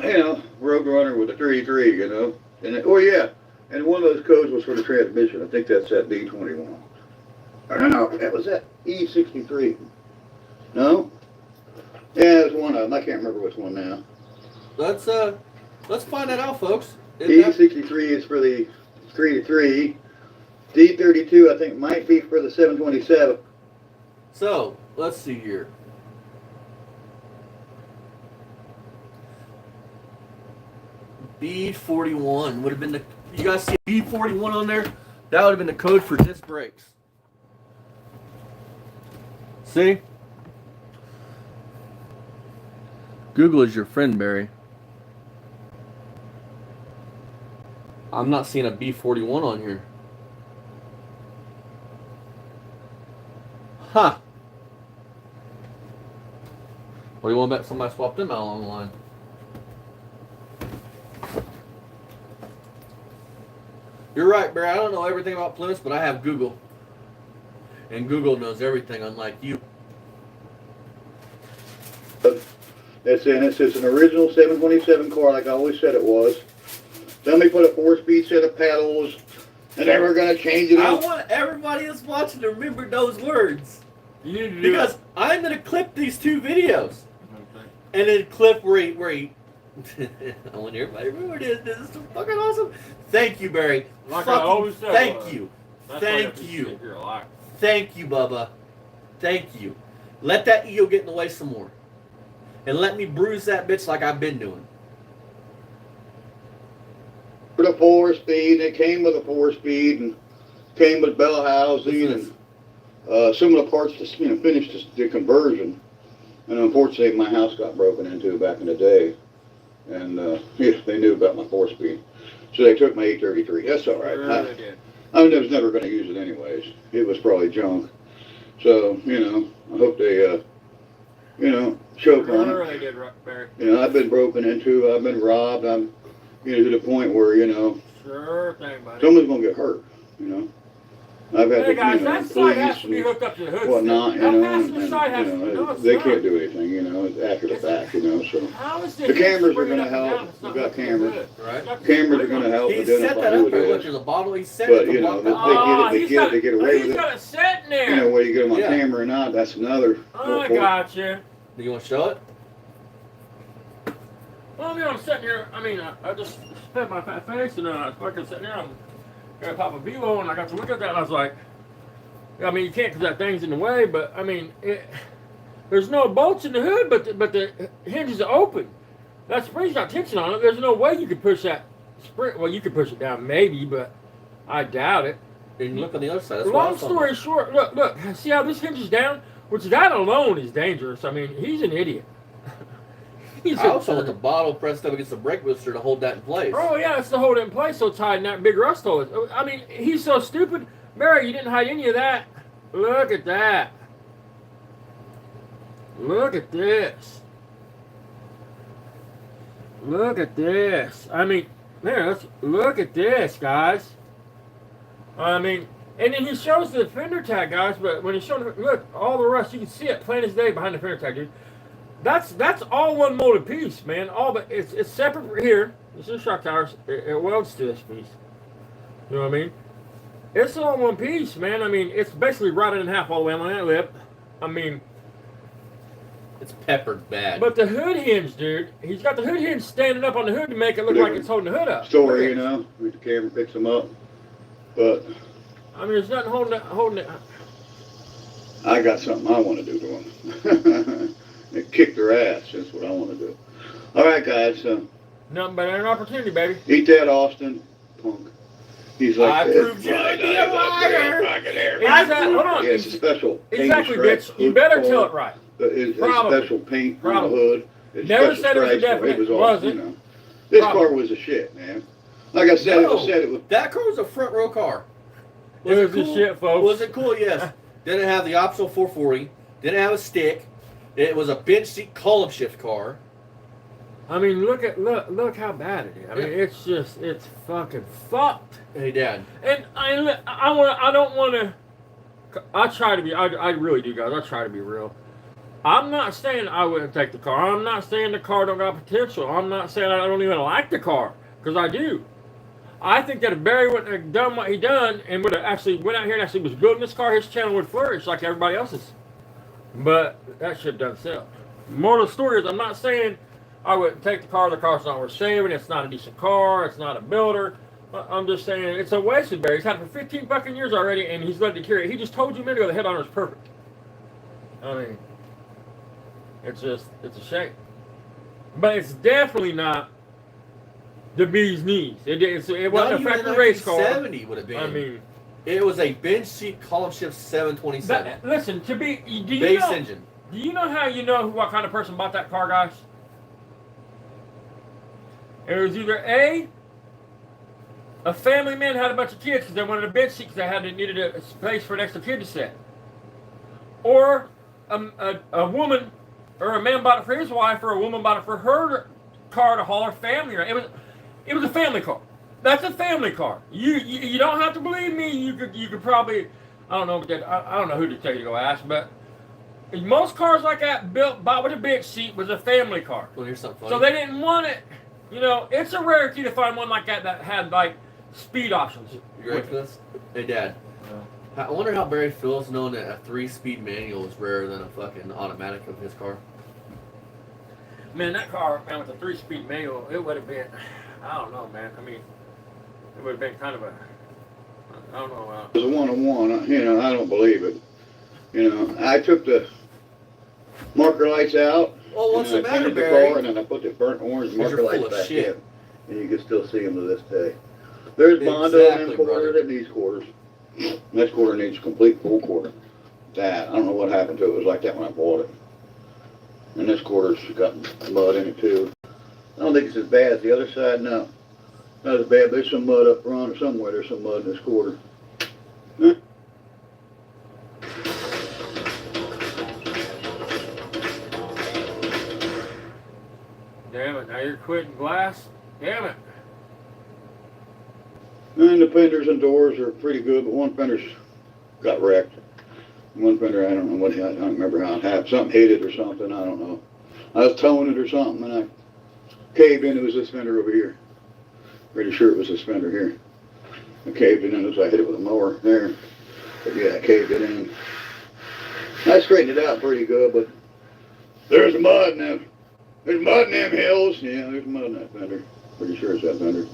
a, Road Runner with a 33, And oh yeah, and one of those codes was for the transmission. I think that's that D21. I don't know. That was that E63. No? Yeah, it was one of them. I can't remember which one now. Let's find that out, folks. E63 is for the 3-3. D32, I think, might be for the 727. So, let's see here. B41 would have been the, you guys see B41 on there? That would have been the code for disc brakes. See? Google is your friend, Barry. I'm not seeing a B41 on here. Huh. What do you want to bet somebody swapped them out along the line? You're right, Barry. I don't know everything about Plymouth, but I have Google. And Google knows everything, unlike you. That's in it. It's an original 727 car, like I always said it was. Somebody put a 4-speed set of pedals, and they were gonna change it I up. want everybody that's watching to remember those words. You need to do Because I'm gonna clip these 2 videos. And then clip where he I want everybody to remember this. This is so fucking awesome. Thank you, Barry. Like I Fucking always said, thank you. That's why I Thank have to you. sit here a lot. Thank you, Bubba. Thank you. Let that ego get in the way some more. And let me bruise that bitch like I've been doing. For the 4-speed, it came with a 4-speed and came with bell housing and some of the parts to finish the conversion. And unfortunately, my house got broken into back in the day, and yeah, they knew about my 4-speed, so they took my 833. That's all right. Sure they did. I was never going to use it anyways. It was probably junk. So I hope they choke on Sure it. they did, Barry. I've been broken into. I've been robbed. I'm to the point where Sure thing, buddy. someone's going to get hurt. I've had Hey guys, that side has police to be and hooked up to the hood. whatnot, That and, passenger side has to be. No, it's they not. can't do anything, it's after the fact, so. How is The cameras are springing gonna up and help. down? It's We've not got hooked to the cameras. hood. Right. Got the Cameras are spring gonna on it. help He set identify that who up there. it Look, is. there's a bottle. He set But, it to block that. Oh, they he's get it, got, they get away he's with got it set in there. Whether you get them on Yeah. camera or not, that's another. I got you. Do you want to show it? Well, I'm sitting here. I just fed my fat face, and I was fucking sitting there. I'm gonna pop a Velo, and I got to look at that, and I was like, you can't because that thing's in the way. But there's no bolts in the hood, but the hinges are open. That spring's got tension on it. There's no way you could push that spring. Well, you could push it down maybe, but I doubt it. And look on the other side. That's what I Long was talking story about. short, look. See how this hinges down? Which that alone is dangerous. He's an idiot. He's I also want the bottle pressed up against the brake booster to hold that in place. Oh yeah, it's to hold it in place so tight and that big rust hole is. He's so stupid. Barry, you didn't hide any of that. Look at that. Look at this. Look at this. Look at this, guys. And then he shows the fender tag, guys, but when he's showing, look, all the rust, you can see it plain as day behind the fender tag, dude. That's all one molded piece, man. All but it's separate here. This is shock towers. It welds to this piece. You know what I mean? It's all one piece, man. It's basically rotted in half all the way on that lip. It's peppered bad. But the hood hinge, dude. He's got the hood hinge standing up on the hood to make it look like it's holding the hood up. Story, the camera picks them up. But there's nothing holding it. I got something I want to do to them. And kick their ass. That's what I want to do. All right, guys. Nothing but an opportunity, baby. Eat that, Austin. Punk. He's like, I proved you to be a liar. Hold on. Yeah, it's a special paint Exactly, stripe bitch. You hood better color. tell it right. It's Probably. special paint on Probably. the hood. It's Never special said it was a stripes. definite, It was was awesome, it? This Probably. car was a shit, man. Like I said, it was that car was a front row car. It was a shit, folks. Was it cool? Yes. Didn't have the optional 440. Didn't have a stick. It was a bench seat column shift car. Look how bad it is. It's fucking fucked. Hey, Dad. And I don't want to. I try to be. I really do, guys. I try to be real. I'm not saying I wouldn't take the car. I'm not saying the car don't got potential. I'm not saying I don't even like the car, because I do. I think that if Barry wouldn't have done what he done and would have actually went out here and actually was building this car, his channel would flourish like everybody else's. But that shit doesn't sell. Moral of the story is, I'm not saying I wouldn't take the car. The car's not worth saving. It's not a decent car. It's not a builder. I'm just saying it's a waste of Barry. He's had it for 15 fucking years already, and he's letting it carry it. He just told you a minute ago the head on is perfect. It's a shame. But it's definitely not the bee's knees. It wasn't a factory race car. 70 would have been. It was a bench seat column shift 727. Listen, do you base know, engine. Do you know how you know what kind of person bought that car, guys? It was either a family man had a bunch of kids because they wanted a bench seat because they needed a space for an extra kid to sit, or a woman or a man bought it for his wife, or a woman bought it for her car to haul her family around. It was a family car. That's a family car. You don't have to believe me. You could probably, I don't know who to tell you to go ask, but most cars like that bought with a bench seat was a family car. Well, here's something funny. So they didn't want it. You know, it's a rarity to find one like that had like speed options. You ready for this? Hey, Dad. I wonder how Barry feels knowing that a 3-speed manual is rarer than a fucking automatic of his car. Man, that car, man, with a 3-speed manual, it would have been, I don't know, man. I mean, it would have been kind of a, I don't know. It was a one-on-one, you know, I don't believe it. You know, I took the marker lights out. Well, what's the And I matter, painted the Barry? car, and then I put the burnt orange You're marker full lights of back shit. in. And you can still see them to this day. There's Bondo in Exactly, them quarters brother. and these quarters. This quarter needs a complete full quarter. That, I don't know what happened to it. It was like that when I bought it. And this quarter's got mud in it too. I don't think it's as bad as the other side, no. Not as bad. There's some mud up front or somewhere. There's some mud in this quarter. Huh? Damn it, now you're quitting glass? Damn it. And the fenders and doors are pretty good, but one fender's got wrecked. One fender, I don't know what, I don't remember how it happened. Something hit it or something, I don't know. I was towing it or something and I caved in. It was this fender over here. Pretty sure it was this fender here. I caved it in as I hit it with a mower there. But yeah, I caved it in. I straightened it out pretty good, but there's mud in them. There's mud in them hills. Yeah, there's mud in that fender. Pretty sure it's that fender.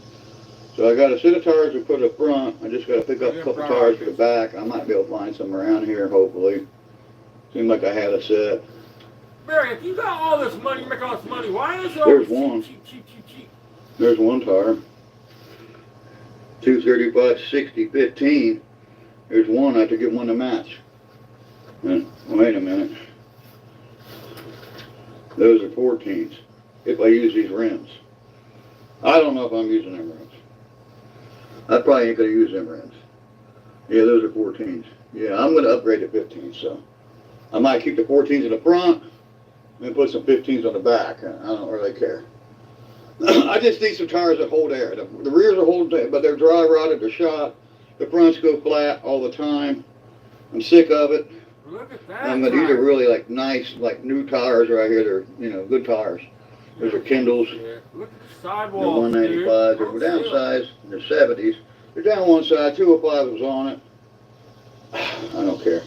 So I got a set of tires to put up front. I just got to pick up a couple tires for the back. I might be able to find some around here, hopefully. Seemed like I had a set. Barry, if you got all this money, you make all this money, why is it There's always one. cheap? There's one tire. 235, 60, 15. There's one. I have to get one to match. And, wait a minute. Those are 14s. If I use these rims. I don't know if I'm using them rims. I probably ain't going to use them rims. Yeah, those are 14s. Yeah, I'm going to upgrade to 15s, so. I might keep the 14s in the front and put some 15s on the back. I don't really care. I just need some tires that hold air. The rears are holding, but they're dry rotted, they're shot. The fronts go flat all the time. I'm sick of it. Look at that. These are really like nice, like new tires right here. They're, you know, good tires. Those are Kindles. Yeah. Look at the They're sidewall. 195s. They were downsized. They're 70s. They're down one side. 205 was on it. I don't care.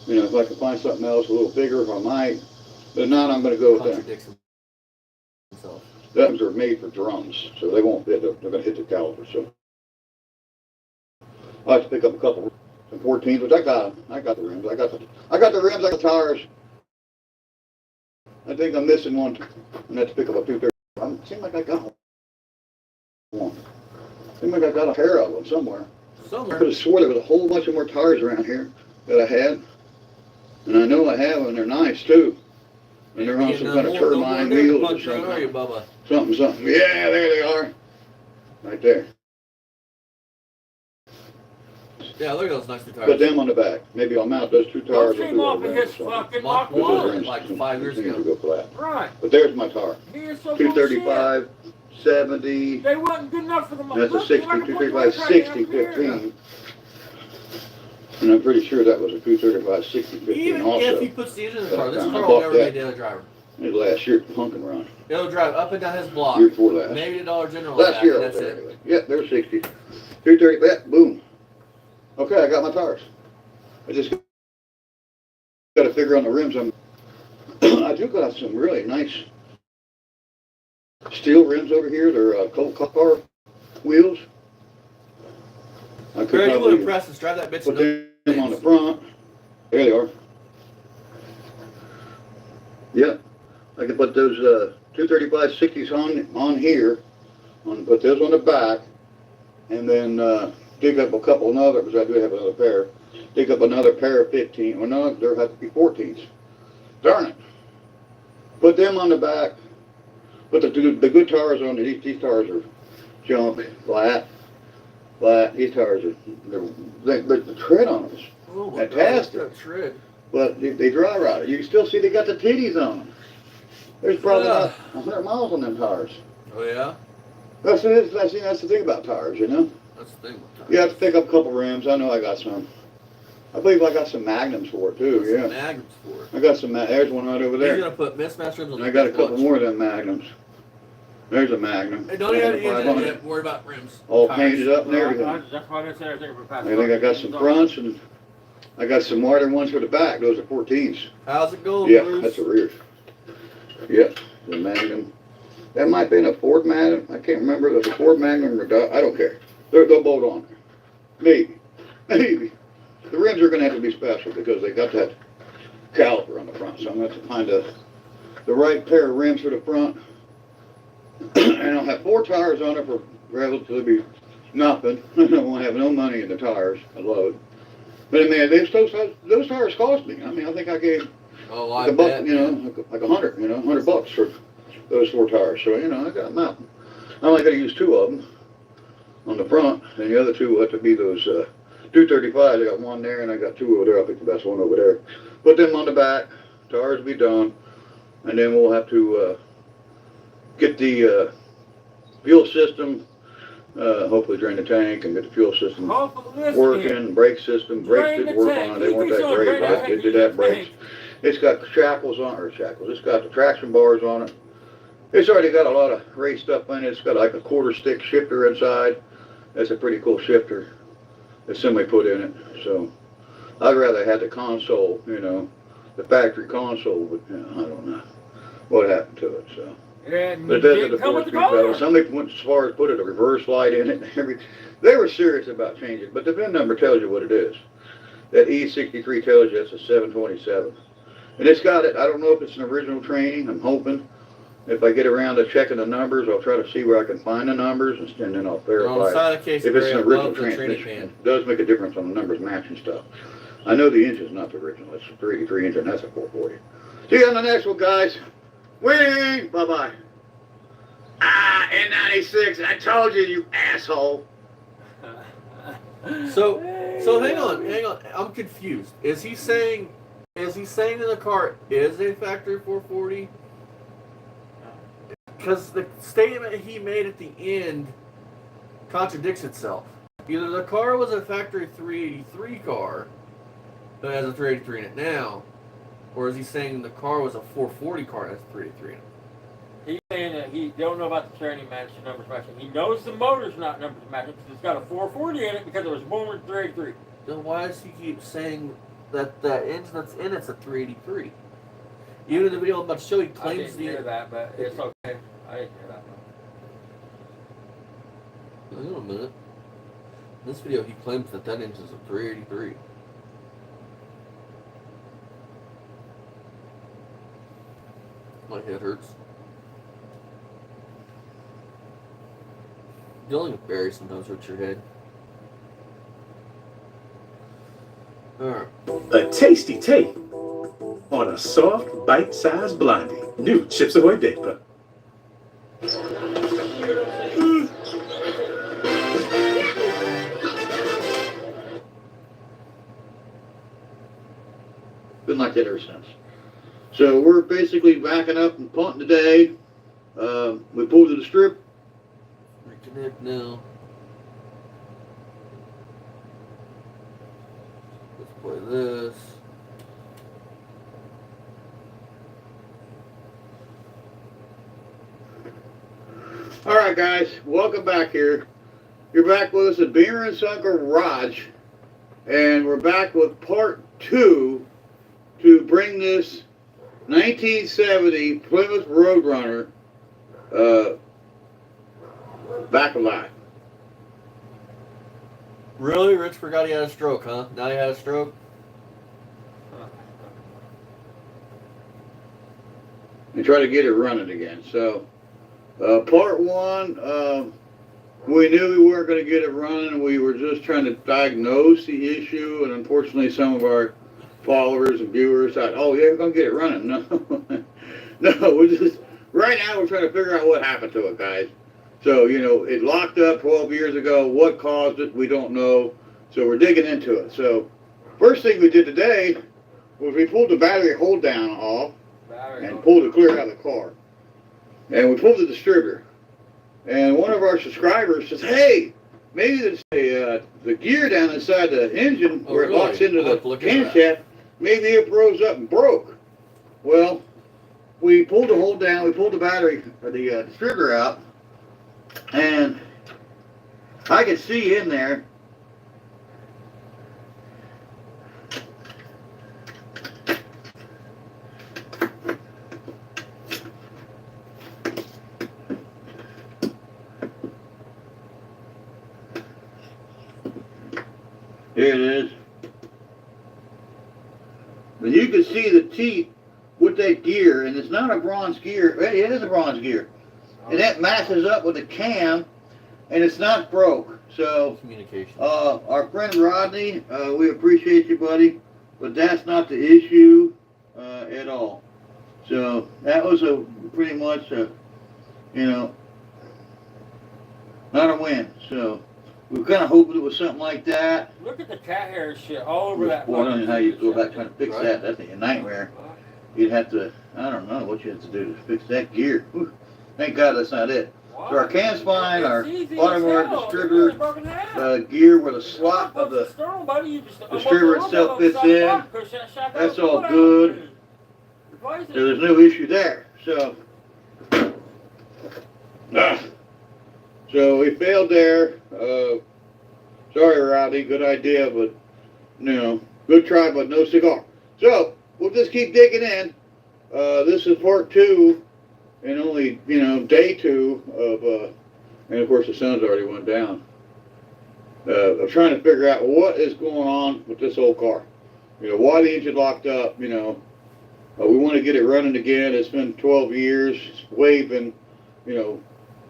You know, if I can find something else a little bigger, I might. But not, I'm going to go with that. Contradicts himself. Those are made for drums, so they won't fit. They're going to hit the caliper. So I have to pick up a couple some 14s, which I got them. I got the rims. I got the rims. I got the tires. I think I'm missing one. I have to pick up a 230. It seems like I got one. Seems like I got a pair of them somewhere. I could have swore there was a whole bunch of more tires around here that I had, and I know I have them. And they're nice too. And they're on some kind of turbine wheels or something. Something. Yeah, there they are. Right there. Yeah, look at those nice new tires. Put them on the back. Maybe I'll mount those two tires. Those came off of his fucking Mach Mach 1 1. like 5 years ago. Go flat. Right. But there's my tire. He is so 235, 70. They wasn't good enough for the Mach. That's a 60, 235, 60, 15. And I'm pretty sure that was a 235, 60, 15 Even also. if he puts the engine in the car, this I car bought will never that. be a daily driver. It was last year, punkin' around. It'll drive up and down his block. Year before last. Maybe to Dollar General. Last year I that's was there it. anyway. Yep, they're 60. 230, yeah, boom. Okay, I got my tires. I just got to figure on the rims. I do got some really nice steel rims over here. They're Colt car wheels. I could Barry, you want to probably press and drive that bitch put to them on the front. There they are. Yep. I could put those 235 60s on here. Put those on the back. And then dig up a couple of other, because I do have another pair. Dig up another pair of 15. Well, no, there have to be 14s. Darn it. Put them on the back. Put the good tires on. These tires are junk, flat. These tires are, the tread on them is fantastic. God, tread. But they dry rotted. You can still see they got the titties on them. There's probably about 100 miles on them tires. Oh, yeah? That's the thing about tires, you know? That's the thing with tires. You have to pick up a couple rims. I know I got some. I believe I got some Magnums for it too. Yeah. Magnums for it. I got some. There's one right over He's there. gonna put mismatched rims on. And I got a couple more of them Magnums. There's a Magnum. Hey, don't even have the engine 500. yet. Worry about rims. All tires. painted up and everything. That's why I didn't say everything for past. I think I got some fronts and I got some modern ones for the back. Those are 14s. How's it going, Yeah, Bruce? that's a rear. Yep, the Magnum. That might have been a Ford Magnum. I can't remember if it was a Ford Magnum or I don't care. They'll bolt on there. Maybe. Maybe. The rims are going to have to be special because they got that caliper on the front. So I'm going to have to find the right pair of rims for the front. And I'll have 4 tires on it for relatively nothing. I won't have no money in the tires. I love it. But I mean, those tires cost me. I mean, I think I gave I $100, bet. like $100 for those 4 tires. So, I got them out. I'm only going to use 2 of them on the front, and the other 2 will have to be those 235s. I got 1 there, and I got 2 over there. I'll pick the best one over there. Put them on the back. Tires will be done, and then we'll have to get the fuel system. Hopefully drain the tank and get the fuel system working. Brake system. Brakes didn't work on it. They weren't that great, but they did have brakes. It's got shackles on it, It's got the traction bars on it. It's already got a lot of race stuff in it. It's got like a 1/4 stick shifter inside. That's a pretty cool shifter that somebody put in it. So I'd rather have the console, the factory console, but I don't know what happened to it. So. And But it doesn't the 4-speed pedal. Somebody went as far as put a reverse light in it and everything. They were serious about changing it, but the VIN number tells you what it is. That E63 tells you it's a 727. And it's got it. I don't know if it's an original training. I'm hoping. If I get around to checking the numbers, I'll try to see where I can find the numbers, and then I'll verify On the side of the case, if it's an I original love the training transmission. pan. It does make a difference on the numbers matching stuff. I know the engine's not the original. It's a 383 engine. That's a 440. See you on the next one, guys. Winning! Bye-bye. N96. I told you, you asshole. So hang on. I'm confused. Is he saying that the car is a factory 440? Because the statement he made at the end contradicts itself. Either the car was a factory 383 car that has a 383 in it now, or is he saying the car was a 440 car that has a 383 in it? He's saying that he don't know about the training matching, numbers matching. He knows the motor's not numbers matching because it's got a 440 in it because it was born with 383. Then why does he keep saying that the engine that's in it's a 383? Even in the video I'm about to show, he I claims didn't hear that, but it's okay. I didn't hear that. Hang on a minute. In this video, he claims that engine's a 383. My head hurts. Dealing with Barry sometimes hurts your head. Alright. A tasty take on a soft, bite-sized blondie. New Chips Ahoy Big Pup. Been like that ever since. So we're basically backing up and punting today. We pulled to the strip. Reconnect now. Let's play this. All right, guys, welcome back here. You're back with us at Beamer and Son Garage, and we're back with part 2 to bring this 1970 Plymouth Roadrunner back alive. Really? Rich forgot he had a stroke, huh? Now he had a stroke? And try to get it running again. So, part 1, we knew we weren't going to get it running. We were just trying to diagnose the issue, and unfortunately some of our followers and viewers thought, oh yeah, we're going to get it running. No, no, we're just, right now we're trying to figure out what happened to it, guys. So, it locked up 12 years ago. What caused it, we don't know. So we're digging into it. So, first thing we did today was we pulled the battery hold down off and pulled it clear out of the car. And we pulled the distributor. And one of our subscribers says, hey, maybe the gear down inside the engine where it locks into the camshaft, maybe it rose up and broke. Well, we pulled the hole down, we pulled the battery, or the distributor out, and I could see in there. Here it is. But you can see the teeth with that gear, and it's not a bronze gear. It is a bronze gear. And that matches up with the cam, and it's not broke. So, Communication. our friend Rodney, we appreciate you, buddy, but that's not the issue at all. So, that was pretty much a, not a win. So, we kind of hoping it was something like that. Look at the cat hair shit all over that. Boy, I don't know how you go back trying to fix that. That's a nightmare. You'd have to, I don't know what you have to do to fix that gear. Whew. Thank God that's not it. So our cam spine, our bottom of our distributor gear where the slot of the distributor itself fits in, that's all good. So there's no issue there. So we failed there. Sorry, Rodney, good idea, but good try, but no cigar. So we'll just keep digging in. This is part 2, and only day 2 of, and of course the sun's already went down. I'm trying to figure out what is going on with this old car. Why the engine locked up. We want to get it running again. It's been 12 years. It's way been,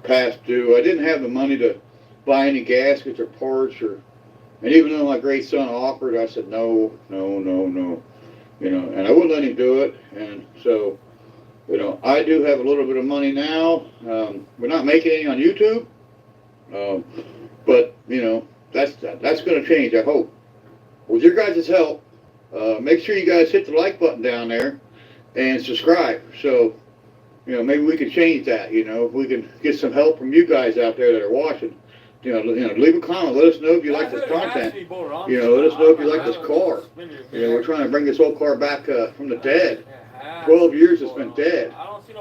past due. I didn't have the money to buy any gaskets or parts, and even though my great son offered, I said no, and I wouldn't let him do it. And so, I do have a little bit of money now. We're not making any on YouTube, but that's going to change, I hope. With your guys' help, make sure you guys hit the like button down there and subscribe. So, maybe we can change that. If we can get some help from you guys out there that are watching. Leave a comment. Let us know if you like this content. Let us know if you like this car. We're trying to bring this old car back from the dead. 12 years it's been dead.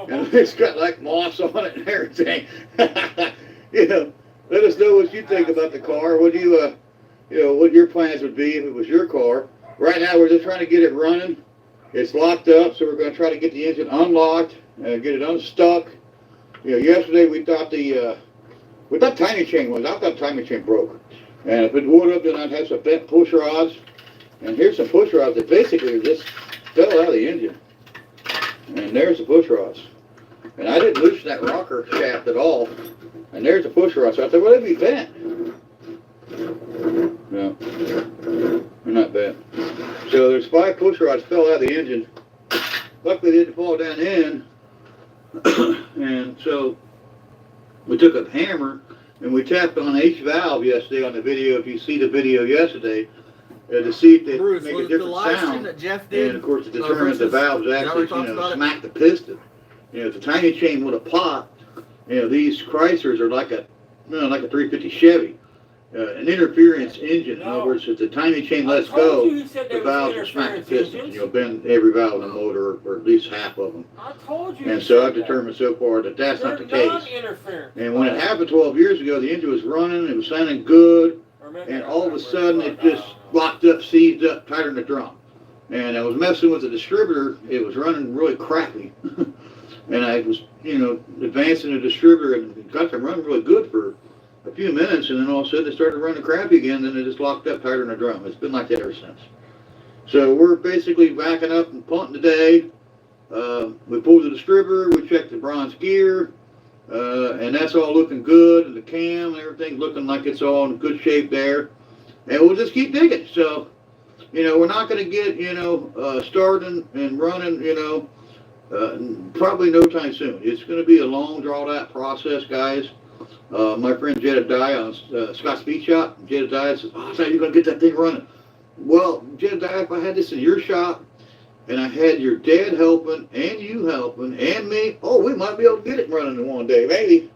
And it's got like moss on it and everything. Let us know what you think about the car. What do you, what your plans would be if it was your car. Right now we're just trying to get it running. It's locked up, so we're going to try to get the engine unlocked and get it unstuck. Yesterday we thought timing chain was. I thought the timing chain broke. And if it would have, then I'd have some bent push rods. And here's some push rods that basically just fell out of the engine. And there's the push rods. And I didn't loosen that rocker shaft at all. And there's the push rods. So I thought, well, they'd be bent. No, they're not bent. So there's 5 push rods fell out of the engine. Luckily, they didn't fall down in. And so we took a hammer and we tapped on each valve yesterday on the video. If you see the video yesterday, to see if they make a different sound. That Jeff did, and of course, it determines the valves actually, smack the piston. If the timing chain would have popped, these Chryslers are like a 350 Chevy. An interference engine. In other words, if the timing chain lets go, the valves will smack the pistons. Bend every valve in the motor, or at least half of them. I told you. And so I've determined so far that that's not the case. And when it happened 12 years ago, the engine was running, it was sounding good, and all of a sudden it just locked up, seized up, tighter than a drum. And I was messing with the distributor. It was running really crappy. And I was, advancing the distributor and got them running really good for a few minutes, and then all of a sudden it started running crappy again, then it just locked up tighter than a drum. It's been like that ever since. So we're basically backing up and punting today. We pulled the distributor, we checked the bronze gear, and that's all looking good, and the cam and everything looking like it's all in good shape there. And we'll just keep digging. So, we're not going to get, starting and running, probably no time soon. It's going to be a long, drawn-out process, guys. My friend Jedediah on Scott's Speed Shop, Jedediah says, "Oh, so you're going to get that thing running." Well, Jedediah, if I had this in your shop, and I had your dad helping, and you helping, and me, we might be able to get it running in one day, maybe.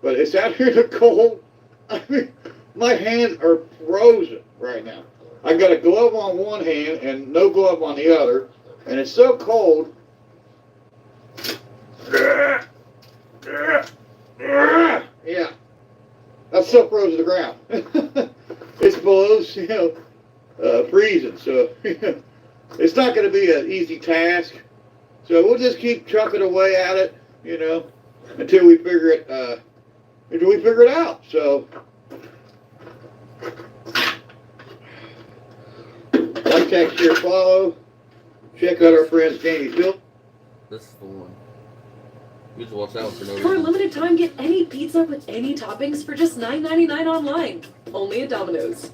But it's out here in the cold. I mean, my hands are frozen right now. I got a glove on one hand and no glove on the other, and it's so cold. Yeah. That's still froze to the ground. It's below, freezing, so it's not going to be an easy task. So we'll just keep trucking away at it, until we figure it out. So like, text, share, follow. Check out our friends Jamie Phil. This is the one. You just watch that one for no For a reason. limited time, get any pizza with any toppings for just $9.99 online. Only at Domino's.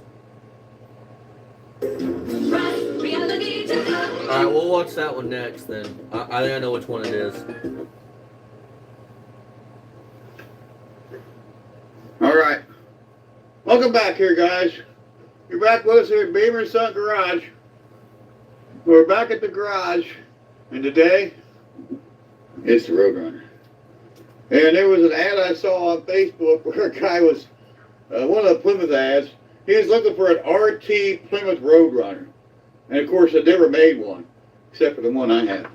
Alright, we'll watch that one next then. I think I know which one it is. Alright. Welcome back here, guys. You're back with us here at Beamer & Son Garage. We're back at the garage, and today, it's the Roadrunner. And there was an ad I saw on Facebook where a guy was, one of the Plymouth ads, he was looking for an RT Plymouth Roadrunner. And of course, I never made one, except for the one I have.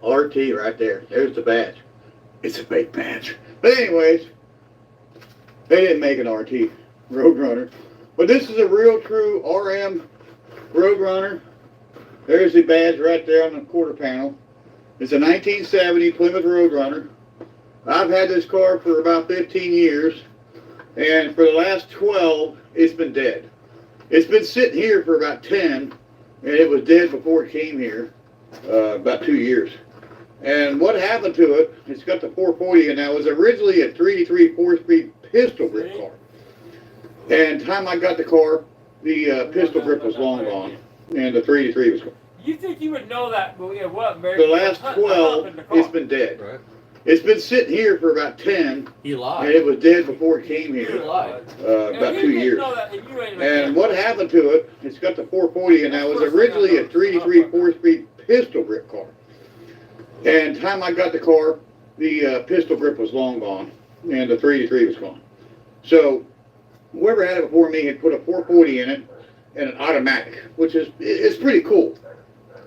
RT right there. There's the badge. It's a fake badge. But anyways, they didn't make an RT Roadrunner. But this is a real true RM Roadrunner. There's the badge right there on the quarter panel. It's a 1970 Plymouth Roadrunner. I've had this car for about 15 years, and for the last 12, it's been dead. It's been sitting here for about 10, and it was dead before it came here, about 2 years. And what happened to it, it's got the 440 in now. It was originally a 383 4-speed pistol grip car. And time I got the car, the pistol grip was long gone, and the 383 was gone. You think you would know that, but yeah, what, Barry? The last 12, it's been dead. Right? It's been sitting here for about 10, He lied. and it was dead before it came He here, lied. about 2 years. And what happened to it, it's got the 440 in now. It was originally a 383 4-speed pistol grip car. And time I got the car, the pistol grip was long gone, and the 383 was gone. So whoever had it before me had put a 440 in it and an automatic, which is, it's pretty cool,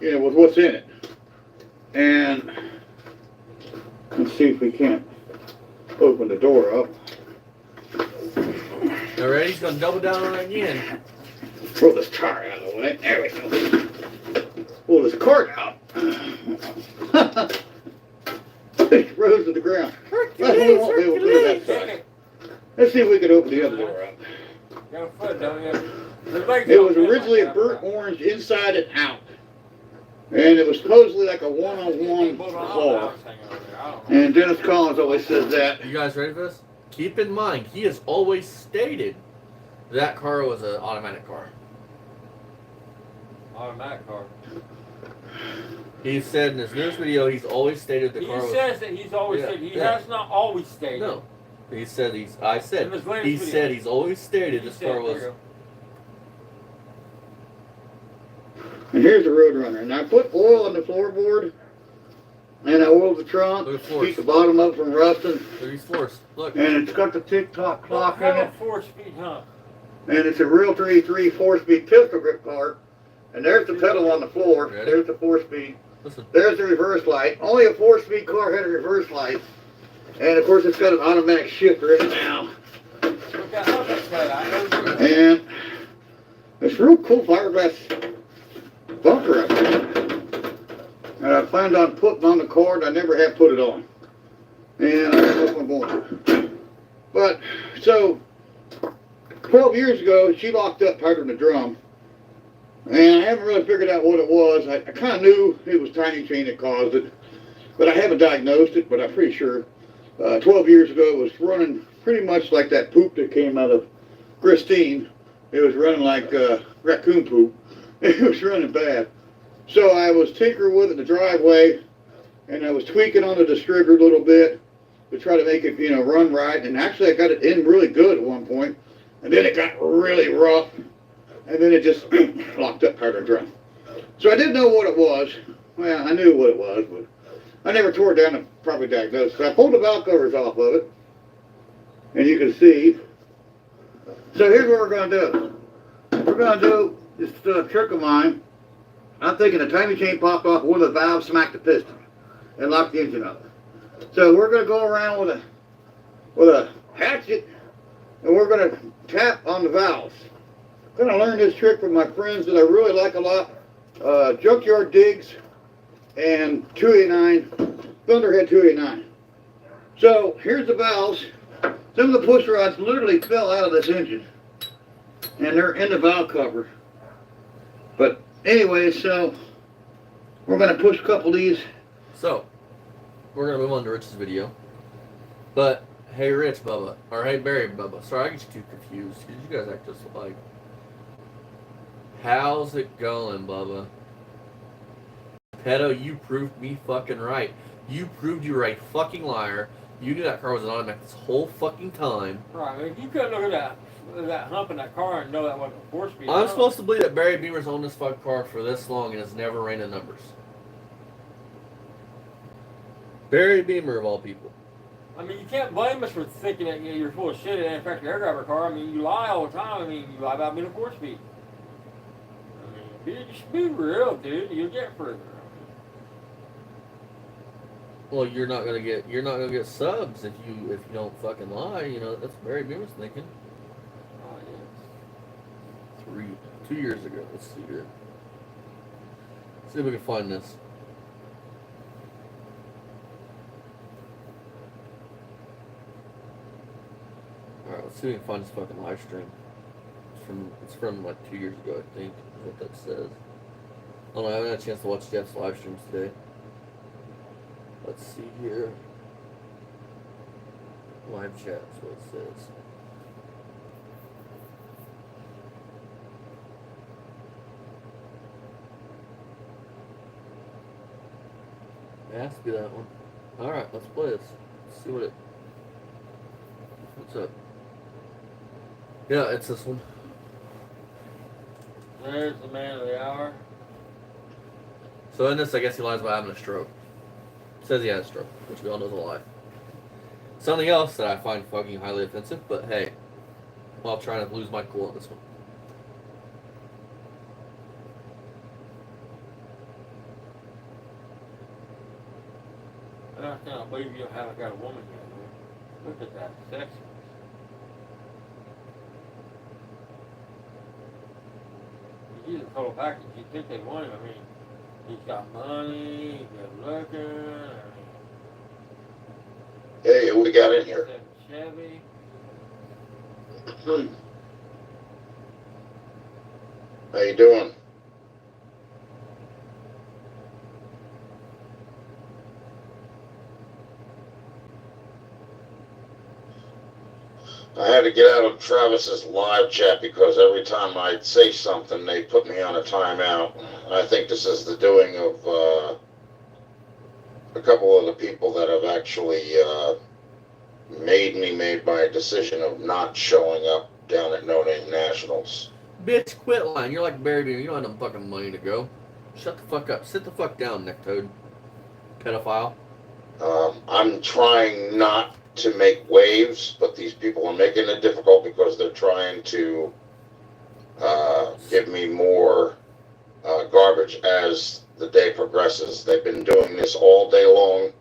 with what's in it. And let's see if we can't open the door up. All right, he's gonna double down on it again. Pull this car out of the way. There we go. Pull this cart out. It rose to the ground. We won't be able to do that side. Let's see if we can open the other door up. It was originally a burnt orange inside and out. And it was supposedly like a one-on-one claw. And Dennis Collins always says that. You guys ready for this? Keep in mind, he has always stated that car was an automatic car. Automatic car. He said in his newest video, he's always stated the car was... He says that he's always said. He has not always stated. No. He said I said. In his latest He video. said he's always stated this car was... And here's the Roadrunner. And I put oil on the floorboard, and I oiled the trunk, Look at floors. keep the bottom up from rusting. Look at these floors. Look. And it's got the tick-tock clock in it. 4-speed, huh? And it's a real 383 4-speed pistol grip car. And there's the pedal on the floor. Ready? There's the 4-speed. Listen. There's the reverse light. Only a 4-speed car had a reverse light. And of course it's got an automatic shifter in it now. Look at how that's got out. And it's real cool fiberglass bumper up there. And I planned on putting on the card. I never have put it on. And I don't know if I'm going to. But, so, 12 years ago, she locked up tighter than a drum. And I haven't really figured out what it was. I kind of knew it was tiny chain that caused it. But I haven't diagnosed it, but I'm pretty sure 12 years ago it was running pretty much like that poop that came out of Christine. It was running like raccoon poop. It was running bad. So I was tinkering with it in the driveway, and I was tweaking on the distributor a little bit to try to make it, run right. And actually I got it in really good at one point, and then it got really rough, and then it just locked up part of the drum. So I didn't know what it was. Well, I knew what it was, but I never tore it down and properly diagnosed. So I pulled the valve covers off of it, and you can see. So here's what we're going to do. We're going to do this trick of mine. I'm thinking a timing chain popped off, one of the valves smacked the piston and locked the engine up. So we're gonna go around with a hatchet, and we're gonna tap on the valves. I'm gonna learn this trick from my friends that I really like a lot, Junkyard Digs and 289, Thunderhead 289. So here's the valves. Some of the push rods literally fell out of this engine, and they're in the valve cover. But anyway, so we're gonna push a couple of these. So, we're gonna move on to Rich's video. But hey, Rich Bubba, or hey Barry Bubba. Sorry, I get you too confused because you guys act just alike. How's it going, Bubba? Pedo, you proved me fucking right. You proved you were a fucking liar. You knew that car was an automatic this whole fucking time. Right, I mean, you couldn't look at that hump in that car and know that wasn't a 4-speed. I'm supposed to believe that Barry Beamer's owned this fucking car for this long and has never ran the numbers. Barry Beamer, of all people. I mean, you can't blame us for thinking that you're full of shit and in fact your air driver car. I mean, you lie all the time. I mean, you lie about being a 4-speed. I mean, just be real, dude. You'll get further. Well, you're not gonna get subs if you don't fucking lie. You know that's what Barry Beamer's thinking. Oh, yeah. 2 years ago. Let's see here. See if we can find this. Alright, let's see if we can find this fucking live stream. It's from like 2 years ago, I think, is what that says. Oh no, I haven't had a chance to watch Jeff's live streams today. Let's see here. Live chat is what it says. It has to be that one. Alright, let's play this. Let's see what's up. Yeah, it's this one. There's the man of the hour. So in this, I guess he lies about having a stroke. Says he had a stroke, which we all know is a lie. Something else that I find fucking highly offensive, but hey, while trying to lose my cool on this one. I can't believe you haven't got a woman yet, man. Look at that sexy. He's a total package. You'd think they'd want him. I mean, he's got money, he's good looking. I mean, Hey, who we got in here? Chevy. How you doing? I had to get out of Travis's live chat because every time I say something, they put me on a timeout. I think this is the doing of a couple of the people that have actually made my decision of not showing up down at No Name Nationals. Bitch, quit lying. You're like Barry Beamer. You don't have no fucking money to go. Shut the fuck up. Sit the fuck down, necktoad. Pedophile. I'm trying not to make waves, but these people are making it difficult because they're trying to give me more garbage as the day progresses. They've been doing this all day long.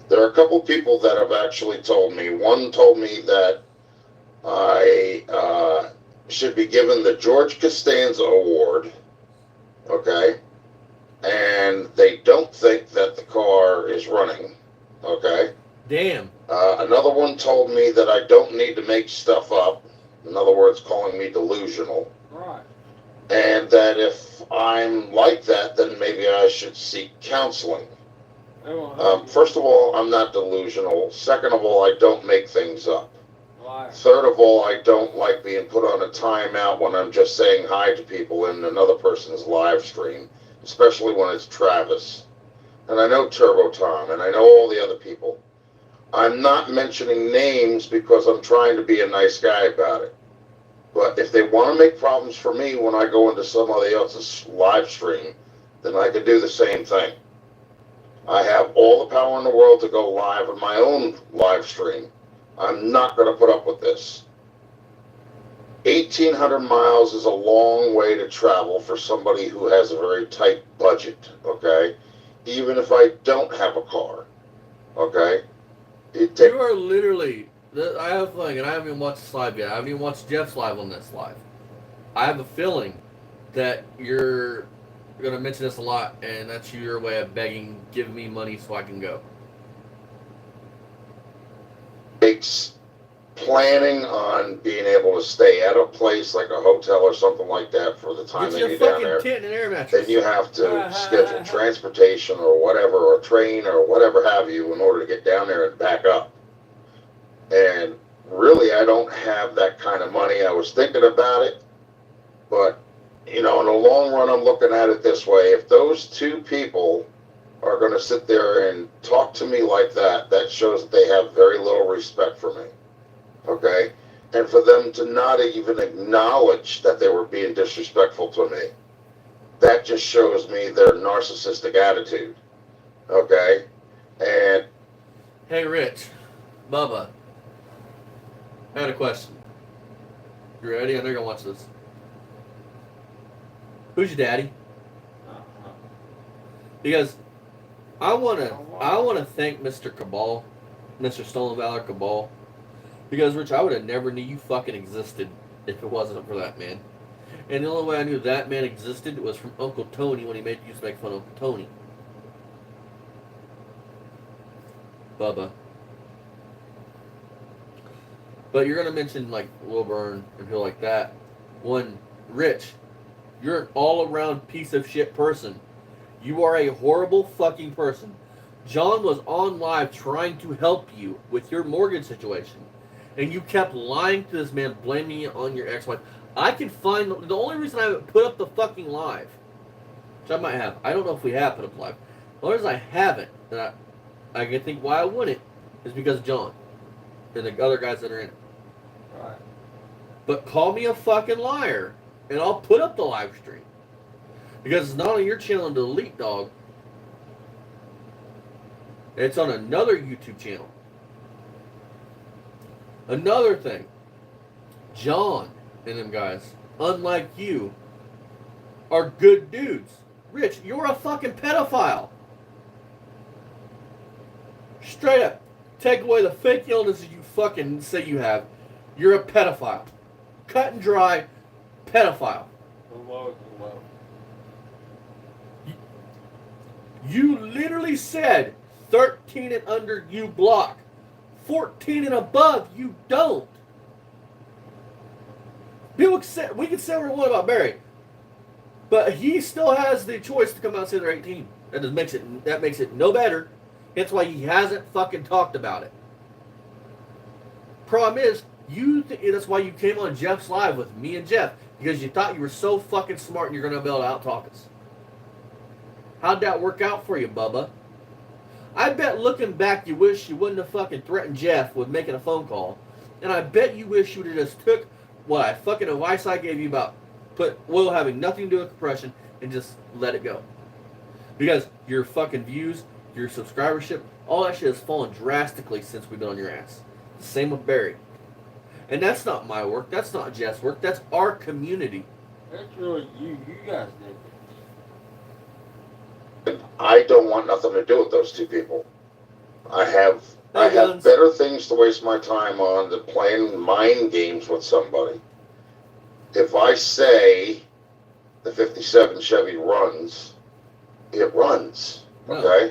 There are a couple people that have actually told me. One told me that I should be given the George Costanza Award, okay? And they don't think that the car is running, okay? Damn. Another one told me that I don't need to make stuff up. In other words, calling me delusional. Right. And that if I'm like that, then maybe I should seek counseling. First of all, I'm not delusional. Second of all, I don't make things up. Liar. Third of all, I don't like being put on a timeout when I'm just saying hi to people in another person's live stream, especially when it's Travis. And I know Turbo Tom, and I know all the other people. I'm not mentioning names because I'm trying to be a nice guy about it. But if they want to make problems for me when I go into somebody else's live stream, then I can do the same thing. I have all the power in the world to go live on my own live stream. I'm not going to put up with this. 1,800 miles is a long way to travel for somebody who has a very tight budget, okay? Even if I don't have a car, okay? You are literally, I have a feeling, and I haven't even watched this live yet. I haven't even watched Jeff's live on this live. I have a feeling that you're going to mention this a lot, and that's your way of begging, give me money so I can go. Takes planning on being able to stay at a place like a hotel or something like that for the time Get that you a you're down fucking there. tent and air mattress. Then you have to schedule transportation or whatever, or train or whatever have you in order to get down there and back up. And really, I don't have that kind of money. I was thinking about it, but, you know, in the long run, I'm looking at it this way. If those two people are going to sit there and talk to me like that, that shows that they have very little respect for me. Okay? And for them to not even acknowledge that they were being disrespectful to me, that just shows me their narcissistic attitude. Okay? And Hey, Rich, Bubba, I had a question. You ready? I know you're going to watch this. Who's your daddy? Because I want to thank Mr. Cabal, Mr. Stolen Valor Cabal. Because, Rich, I would have never knew you fucking existed if it wasn't for that man. And the only way I knew that man existed was from Uncle Tony when he used to make fun of Uncle Tony. Bubba. But you're going to mention, like, Wilburn and people like that. When, Rich, you're an all-around piece of shit person. You are a horrible fucking person. John was on live trying to help you with your mortgage situation. And you kept lying to this man, blaming it on your ex-wife. I can find... The only reason I haven't put up the fucking live, which I might have. I don't know if we have put up live. The only reason I haven't, and I can think why I wouldn't, is because of John. And the other guys that are in it. Right. But call me a fucking liar, and I'll put up the live stream. Because it's not on your channel to delete, dog. It's on another YouTube channel. Another thing. John and them guys, unlike you, are good dudes. Rich, you're a fucking pedophile. Straight up. Take away the fake illnesses you fucking say you have. You're a pedophile. Cut and dry pedophile. Hello. You literally said 13 and under you block. 14 and above you don't. We can say what we want about Barry, but he still has the choice to come out and say they're 18. That makes it no better. That's why he hasn't fucking talked about it. Problem is, that's why you came on Jeff's live with me and Jeff, because you thought you were so fucking smart and you're gonna be able to out-talk us. How'd that work out for you, Bubba? I bet looking back you wish you wouldn't have fucking threatened Jeff with making a phone call. And I bet you wish you would have just took what fucking advice I gave you about oil having nothing to do with compression and just let it go. Because your fucking views, your subscribership, all that shit has fallen drastically since we've been on your ass. Same with Barry. And that's not my work. That's not Jeff's work. That's our community. That's really you. You guys did. I don't want nothing to do with those two people. I have better things to waste my time on than playing mind games with somebody. If I say the 57 Chevy runs, it runs. Okay? No.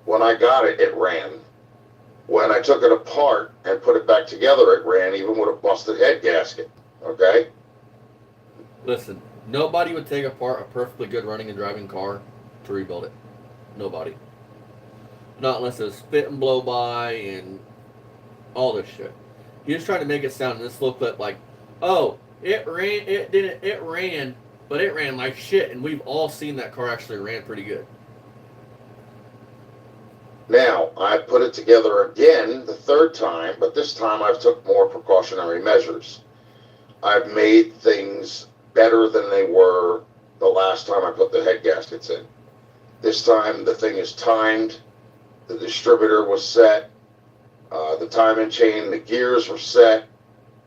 When I got it, it ran. When I took it apart and put it back together, it ran even with a busted head gasket. Okay? Listen, nobody would take apart a perfectly good running and driving car to rebuild it. Nobody. Not unless it's spit and blow by and all this shit. You're just trying to make it sound in this little clip like, oh, it ran, but it ran like shit, and we've all seen that car actually ran pretty good. Now, I put it together again the third time, but this time I've took more precautionary measures. I've made things better than they were the last time I put the head gaskets in. This time the thing is timed, the distributor was set, the timing chain, the gears were set,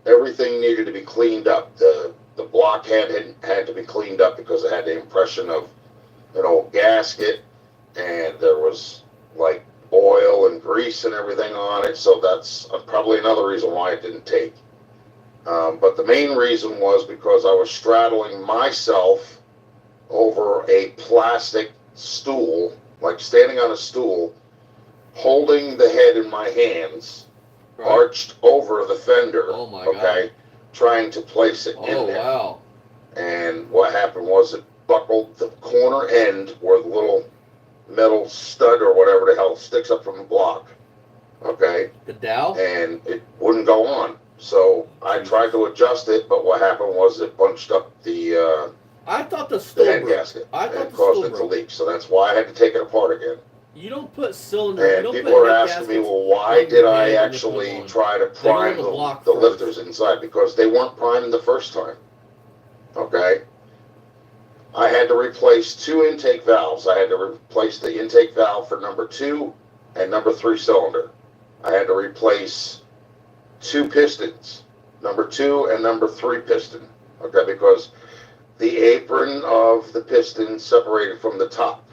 everything needed to be cleaned up. The blockhead had to be cleaned up because it had the impression of an old gasket, and there was like oil and grease and everything on it. So that's probably another reason why it didn't take. But the main reason was because I was straddling myself over a plastic stool, like standing on a stool, holding the head in my hands, Right. arched over the fender. Oh my okay, God. trying to place it in Oh there. wow. And what happened was it buckled the corner end where the little metal stud or whatever the hell sticks up from the block. Okay, The dowel? and it wouldn't go on. So I tried to adjust it, but what happened was it bunched up the I thought the stool head broke. gasket I thought and the caused stool it to broke. leak. So that's why I had to take it apart again. You don't put cylinder. You And don't people put are head asking me, gaskets well, why on your did I head when you put them actually on. try to They go prime in the block the first. lifters inside? Because they weren't primed the first time. Okay? I had to replace 2 intake valves. I had to replace the intake valve for number 2 and number 3 cylinder. I had to replace 2 pistons, number 2 and number 3 piston. Okay, because the apron of the piston separated from the top.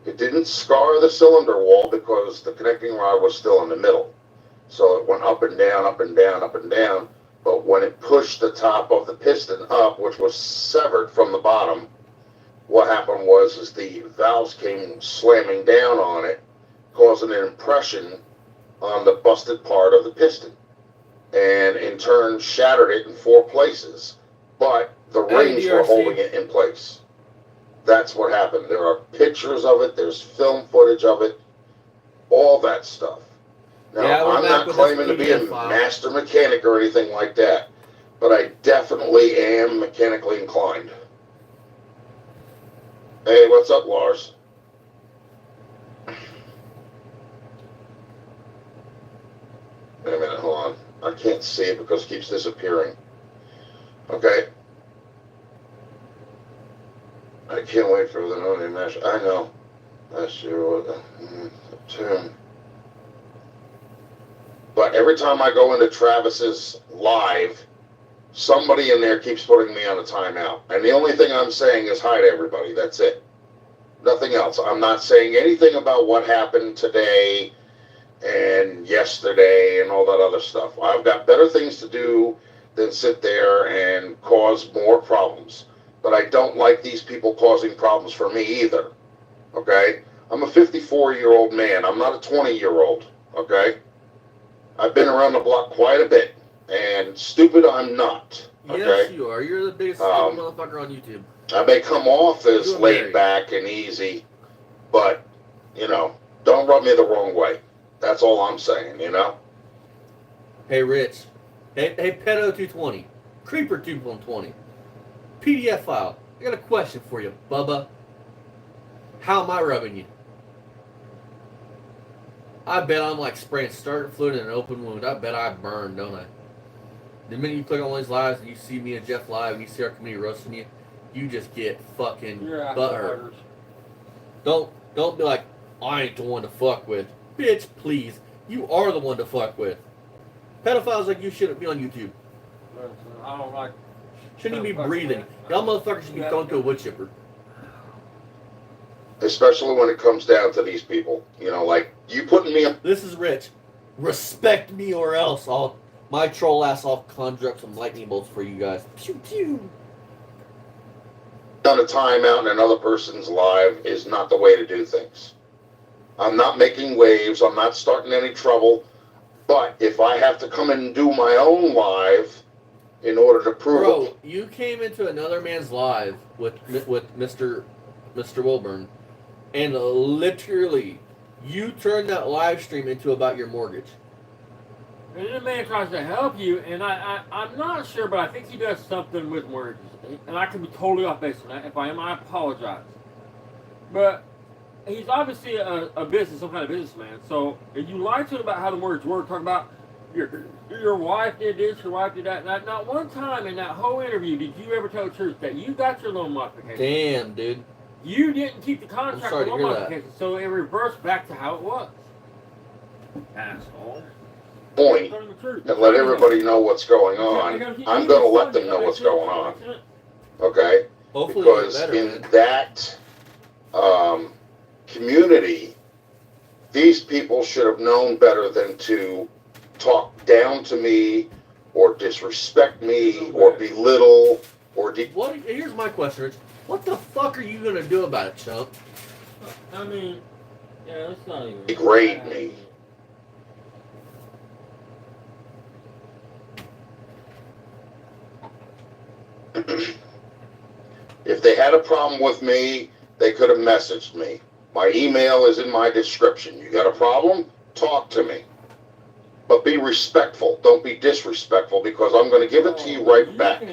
It didn't scar the cylinder wall because the connecting rod was still in the middle. So it went up and down, up and down, up and down. But when it pushed the top of the piston up, which was severed from the bottom, what happened was the valves came slamming down on it, causing an impression on the busted part of the piston. And in turn shattered it in 4 places. But the rings were holding it in place. That's what happened. There are pictures of it. There's film footage of it. All that stuff. Now, Yeah, we're I'm back not with claiming this to be a PDF file. master mechanic or anything like that, but I definitely am mechanically inclined. Hey, what's up, Lars? Wait a minute, hold on. I can't see it because it keeps disappearing. Okay. I can't wait for the no mesh. I know. That's your tune. But every time I go into Travis's live, somebody in there keeps putting me on a timeout. And the only thing I'm saying is hi to everybody. That's it. Nothing else. I'm not saying anything about what happened today and yesterday and all that other stuff. I've got better things to do than sit there and cause more problems. But I don't like these people causing problems for me either. Okay? I'm a 54-year-old man. I'm not a 20-year-old. Okay? I've been around the block quite a bit. And stupid I'm not. Okay? Yes, you are. You're the biggest stupid motherfucker on YouTube. I may come off as You're laid married. back and easy, but, don't rub me the wrong way. That's all I'm saying, Hey, Rich. Hey, Pedo220. Creeper220. PDF file. I got a question for you, Bubba. How am I rubbing you? I bet I'm like spraying starter fluid in an open wound. I bet I burn, don't I? The minute you click on one of these lives and you see me and Jeff live and you see our community roasting you, you just get fucking butthurt. Don't be like, I ain't the one to fuck with. Bitch, please. You are the one to fuck with. Pedophiles like you shouldn't be on YouTube. I don't like. Shouldn't even be breathing. Y'all motherfuckers should be thrown to a wood chipper. Especially when it comes down to these people. Like, you putting me This is Rich. Respect me or else my troll ass off conjure up some lightning bolts for you guys. Pew pew. on a timeout in another person's live is not the way to do things. I'm not making waves. I'm not starting any trouble. But if I have to come and do my own live in order to prove Bro, you came into another man's live with Mr. Wilburn, and literally, you turned that live stream into about your mortgage. And then the man tries to help you, and I'm not sure, but I think he does something with mortgages. And I could be totally off base on that. If I am, I apologize. But he's obviously a business, some kind of businessman. So if you lie to him about how the mortgage works, talk about your wife did this, your wife did that. Not one time in that whole interview did you ever tell the truth that you got your loan modification. Damn, dude. You didn't keep the contract sorry for to loan hear that. modification, so it reversed back to how it was. Asshole. point Tell them the truth. and let everybody know what's going on, I'm going to let them know what's going on. Okay? Hopefully you get Because better, in man. that community, these people should have known better than to talk down to me or disrespect me or belittle or Here's my question, Rich. What the fuck are you gonna do about it, chump? I mean, yeah, that's not even. degrade me. If they had a problem with me, they could have messaged me. My email is in my description. You got a problem? Talk to me. But be respectful. Don't be disrespectful because I'm going to give it to you right back.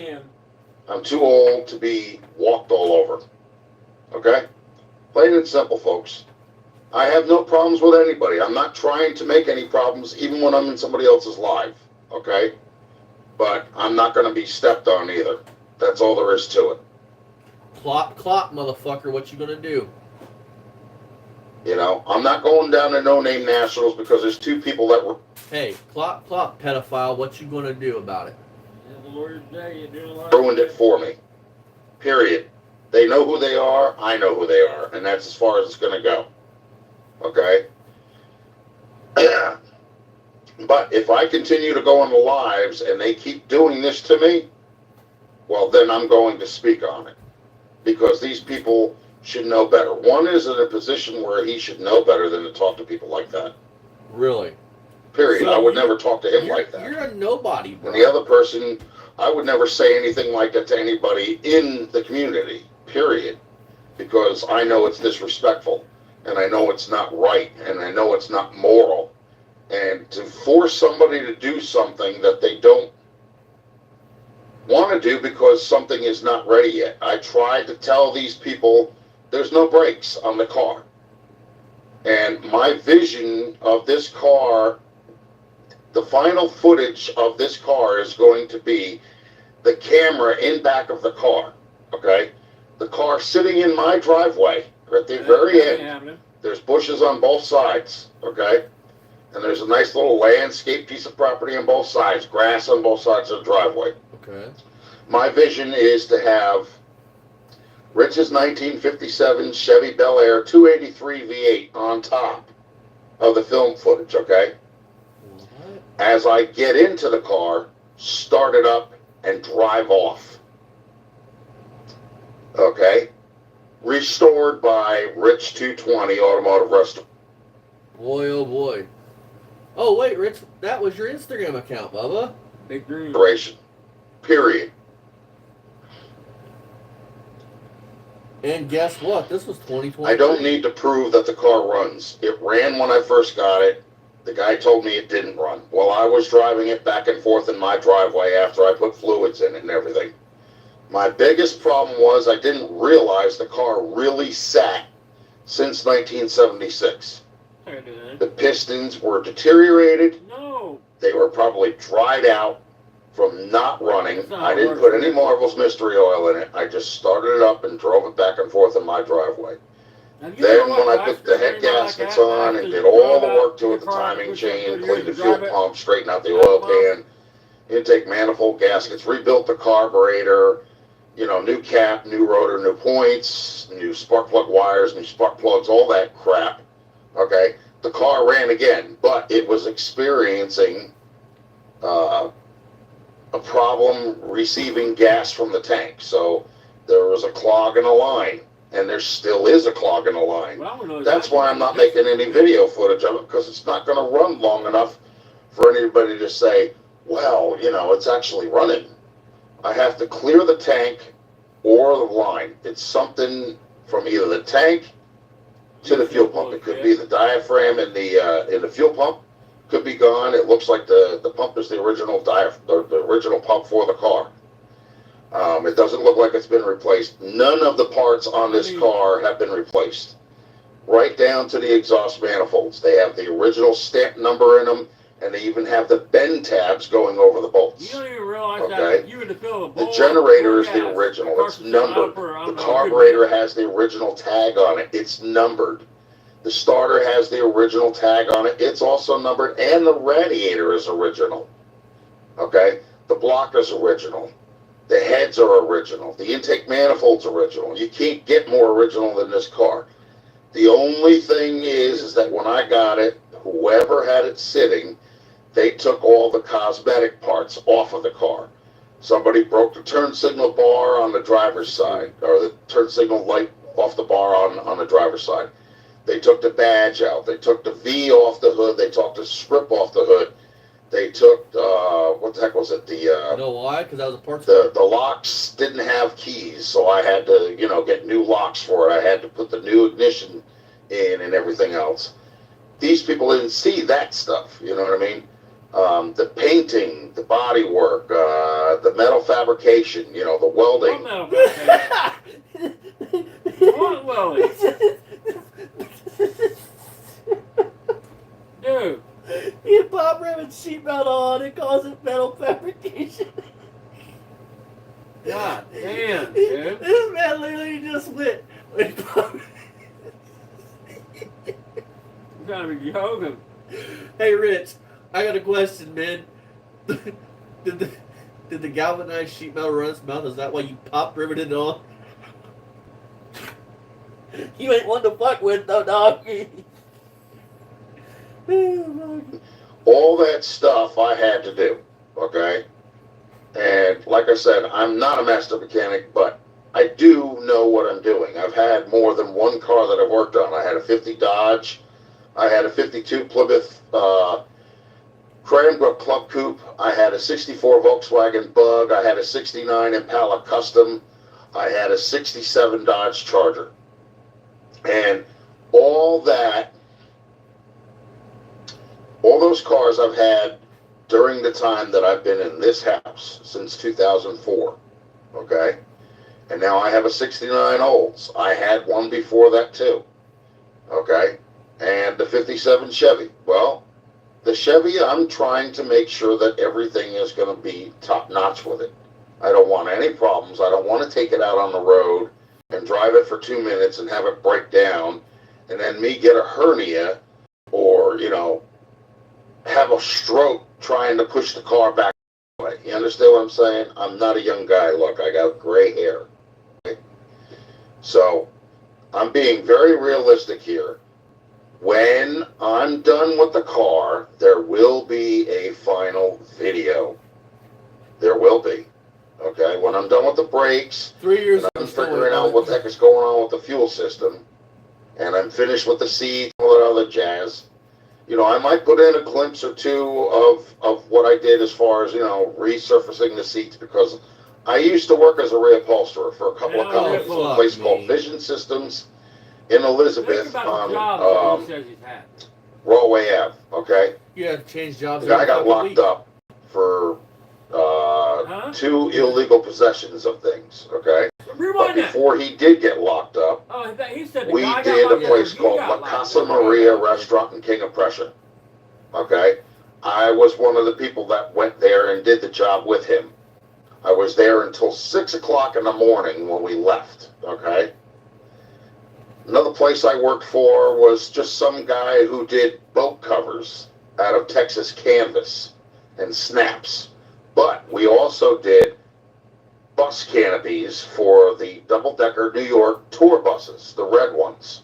I'm too old to be walked all over. Okay? Plain and simple, folks. I have no problems with anybody. I'm not trying to make any problems even when I'm in somebody else's life. Okay? But I'm not going to be stepped on either. That's all there is to it. Clop, motherfucker. What you gonna do? You know, I'm not going down to no-name nationals because there's two people that were... Hey, clop, pedophile. What you gonna do about it? ruined it for me. Period. They know who they are. I know who they are. And that's as far as it's going to go. Okay? But if I continue to go on the lives and they keep doing this to me, well, then I'm going to speak on it. Because these people should know better. One is in a position where he should know better than to talk to people like that. Really? Period. So I would never talk to him like that. You're a nobody, bro. And the other person, I would never say anything like that to anybody in the community. Period. Because I know it's disrespectful. And I know it's not right. And I know it's not moral. And to force somebody to do something that they don't want to do because something is not ready yet. I tried to tell these people there's no brakes on the car. And my vision of this car, the final footage of this car is going to be the camera in back of the car. Okay? The car sitting in my driveway at the very end. There's bushes on both sides. Okay? And there's a nice little landscape piece of property on both sides, grass on both sides of the driveway. Okay. My vision is to have Rich's 1957 Chevy Bel Air 283 V8 on top of the film footage, okay? What? As I get into the car, start it up, and drive off. Okay? Restored by Rich 220 Automotive Restoration. Boy, oh boy. Oh, wait, Rich, that was your Instagram account, Bubba. Big dream. Period. And guess what? This was 2020. I don't need to prove that the car runs. It ran when I first got it. The guy told me it didn't run. Well, I was driving it back and forth in my driveway after I put fluids in it and everything. My biggest problem was I didn't realize the car really sat since 1976. The pistons were deteriorated. No. They were probably dried out from not running. I didn't put any Marvel's Mystery Oil in it. I just started it up and drove it back and forth in my driveway. Then when I put the head gaskets on and did all the work to it, the timing chain, cleaned the fuel pump, straightened out the oil pan, intake manifold gaskets, rebuilt the carburetor, you know, new cap, new rotor, new points, new spark plug wires, new spark plugs, all that crap. Okay, the car ran again, but it was experiencing a problem receiving gas from the tank. So there was a clog in a line, and there still is a clog in a line. That's why I'm not making any video footage of it, because it's not going to run long enough for anybody to say, well, you know, it's actually running. I have to clear the tank or the line. It's something from either the tank to the fuel pump. It could be the diaphragm in the fuel pump. Could be gone. It looks like the pump is the original the original pump for the car. It doesn't look like it's been replaced. None of the parts on this car have been replaced. Right down to the exhaust manifolds. They have the original stamp number in them, and they even have the bend tabs going over the bolts. You don't even realize that you would fill a bowl. The generator is the original. It's numbered. The carburetor has the original tag on it. It's numbered. The starter has the original tag on it. It's also numbered, and the radiator is original. Okay? The blocker's original. The heads are original. The intake manifold's original. You can't get more original than this car. The only thing is that when I got it, whoever had it sitting, they took all the cosmetic parts off of the car. Somebody broke the turn signal bar on the driver's side, or the turn signal light off the bar on the driver's side. They took the badge out. They took the V off the hood. They took the strip off the hood. They took, what the heck was it? You know why? Because that was a parts. The locks didn't have keys, so I had to, get new locks for it. I had to put the new ignition in and everything else. These people didn't see that stuff, you know what I mean? The painting, the body work, the metal fabrication, the welding. What metal fabrication? What welding? Dude. You pop ribbon seatbelt on and calls it metal fabrication. God damn, dude. This man literally just went. You gotta be joking. Hey, Rich, I got a question, man. Did the galvanized sheet metal run its mouth? Is that why you pop riveted it on? You ain't one to fuck with, though, dog. All that stuff I had to do, okay? And like I said, I'm not a master mechanic, but I do know what I'm doing. I've had more than one car that I've worked on. I had a 50 Dodge. I had a 52 Plymouth Cranbrook Club Coupe. I had a 64 Volkswagen Bug. I had a 69 Impala Custom. I had a 67 Dodge Charger. And all those cars I've had during the time that I've been in this house since 2004, okay? And now I have a 69 Olds. I had one before that too, okay? And the 57 Chevy. Well, the Chevy, I'm trying to make sure that everything is going to be top notch with it. I don't want any problems. I don't want to take it out on the road and drive it for 2 minutes and have it break down and then me get a hernia or, have a stroke trying to push the car back away. You understand what I'm saying? I'm not a young guy. Look, I got gray hair. Okay? So I'm being very realistic here. When I'm done with the car, there will be a final video. There will be. Okay? When I'm done with the brakes, 3 years and I'm figuring out what the heck is going on with the fuel system, and I'm finished with the seat and all that other jazz, I might put in a glimpse or two of what I did as far as, resurfacing the seats, because I used to work as a reupholsterer for a couple of companies, a place called Vision Systems in Elizabeth on Rawway Ave, okay? You have to change jobs. The guy got locked up for 2 illegal possessions of things, okay? But before he did get locked up, we did a place called La Casa Maria Restaurant in King of Prussia. Okay? I was one of the people that went there and did the job with him. I was there until 6 o'clock in the morning when we left. Okay? Another place I worked for was just some guy who did boat covers out of Texas canvas and snaps. But we also did bus canopies for the double-decker New York tour buses, the red ones.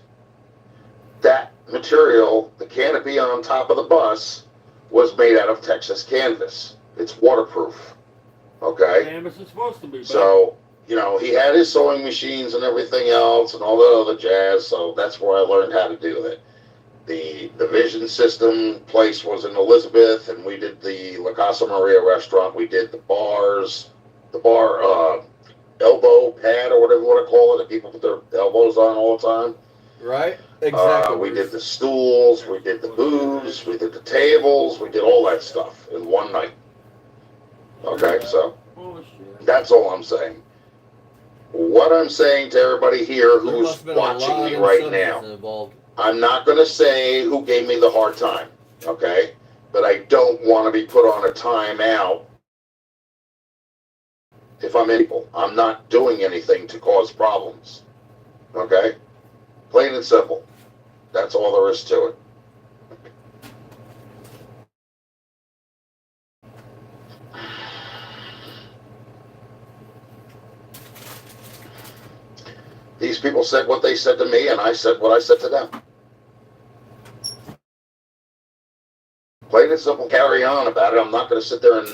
That material, the canopy on top of the bus, was made out of Texas canvas. It's waterproof, okay? Canvas is supposed to be. So, he had his sewing machines and everything else and all that other jazz, so that's where I learned how to do it. The Vision System place was in Elizabeth, and we did the La Casa Maria restaurant. We did the bars, the bar elbow pad or whatever you want to call it, that people put their elbows on all the time. Right? Exactly. We did the stools, we did the booths, we did the tables, we did all that stuff in one night. Okay, so that's all I'm saying. What I'm saying to everybody here who's watching me right now, I'm not going to say who gave me the hard time, okay? But I don't want to be put on a timeout if I'm able. I'm not doing anything to cause problems, okay? Plain and simple. That's all there is to it. These people said what they said to me, and I said what I said to them. Plain and simple, carry on about it. I'm not going to sit there and,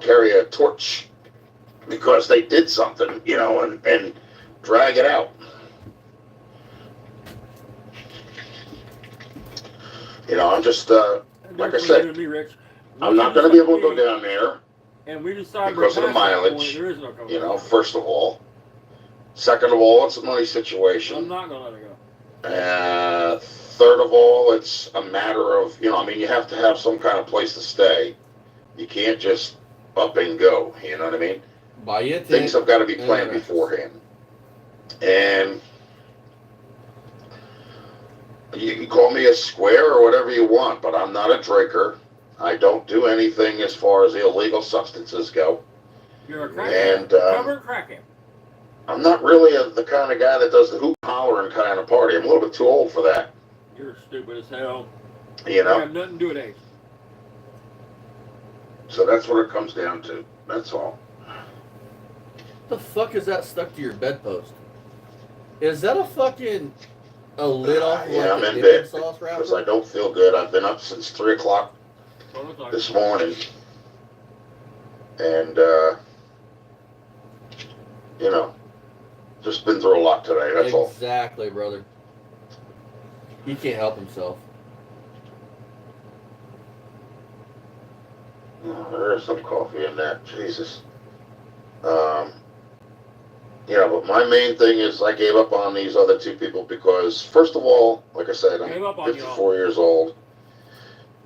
carry a torch because they did something, and drag it out. I'm just, like I said, I'm not going to be able to go down there and we decide because of the mileage, there is no coming first of all. Second of all, it's a money situation. I'm not going to let it go. Third of all, it's a matter of, you have to have some kind of place to stay. You can't just up and go, you know what I mean? Buy it. Things have got to be planned beforehand. And you can call me a square or whatever you want, but I'm not a drinker. I don't do anything as far as illegal substances go. You're a crackhead. And Covered crackhead. I'm not really the kind of guy that does the hoop hollering kind of party. I'm a little bit too old for that. You're stupid as hell. You know? I have nothing to do with age. So that's what it comes down to. That's all. The fuck is that stuck to your bedpost? Is that a fucking lid off Yeah, like I'm a in bed sauce wrapper? because I don't feel good. I've been up since 3 o'clock this morning. And, just been through a lot today, that's all. Exactly, brother. He can't help himself. Oh, there is some coffee in that. Jesus. But my main thing is I gave up on these other two people because, first of all, like I said, I'm 54 years old.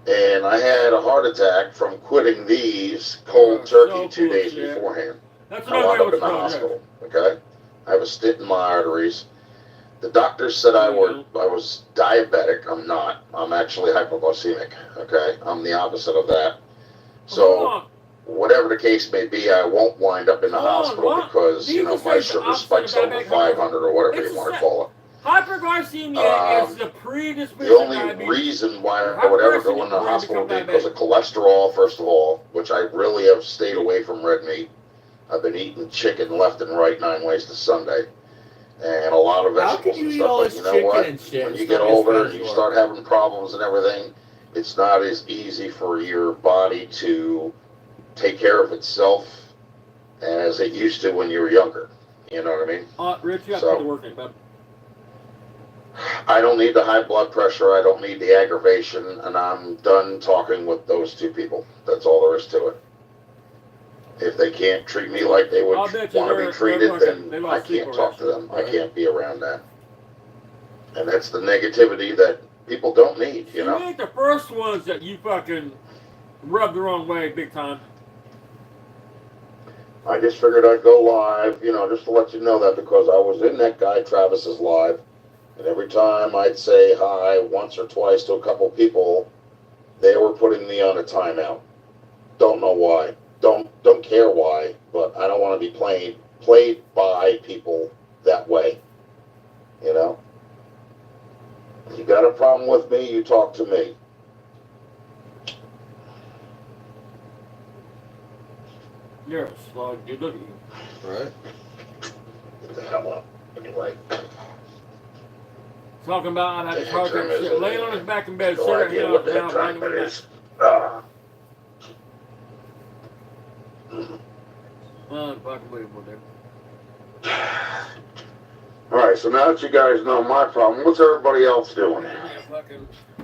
And I had a heart attack from quitting these cold turkey 2 days beforehand. That's I wound up in the hospital, okay? I have a stent in my arteries. The doctors said I was diabetic. I'm not. I'm actually hypoglycemic, okay? I'm the opposite of that. So, whatever the case may be, I won't wind up in the hospital because, my sugar spikes over 500 or whatever you want to call it. Hyperglycemia is the predisposition. The only reason why I would ever go in the hospital would be because of cholesterol, first of all, which I really have stayed away from red meat. I've been eating chicken left and right 9 ways to Sunday. And a lot of vegetables and stuff. But you know what? When you get older and you start having problems and everything, it's not as easy for your body to take care of itself as it used to when you were younger. You know what I mean? Rich, you got to put the work in, bud. I don't need the high blood pressure. I don't need the aggravation. And I'm done talking with those two people. That's all there is to it. If they can't treat me like they would want to be treated, then I can't talk to them. I can't be around that. And that's the negativity that people don't need, you know? You ain't the first ones that you fucking rubbed the wrong way big time. I just figured I'd go live, just to let you know that because I was in that guy Travis's live. And every time I'd say hi once or twice to a couple people, they were putting me on a timeout. Don't know why. Don't care why, but I don't want to be played by people that way. You got a problem with me, you talk to me. You're a slug, dude. Look at you. Right? Get the hell up. Anyway. Talking about I've had this heart attack shit. Laying on his back in bed, No sitting idea here what the now, time lying it on is. Unbelievable, dude. Alright, so now that you guys know my problem, what's everybody else doing?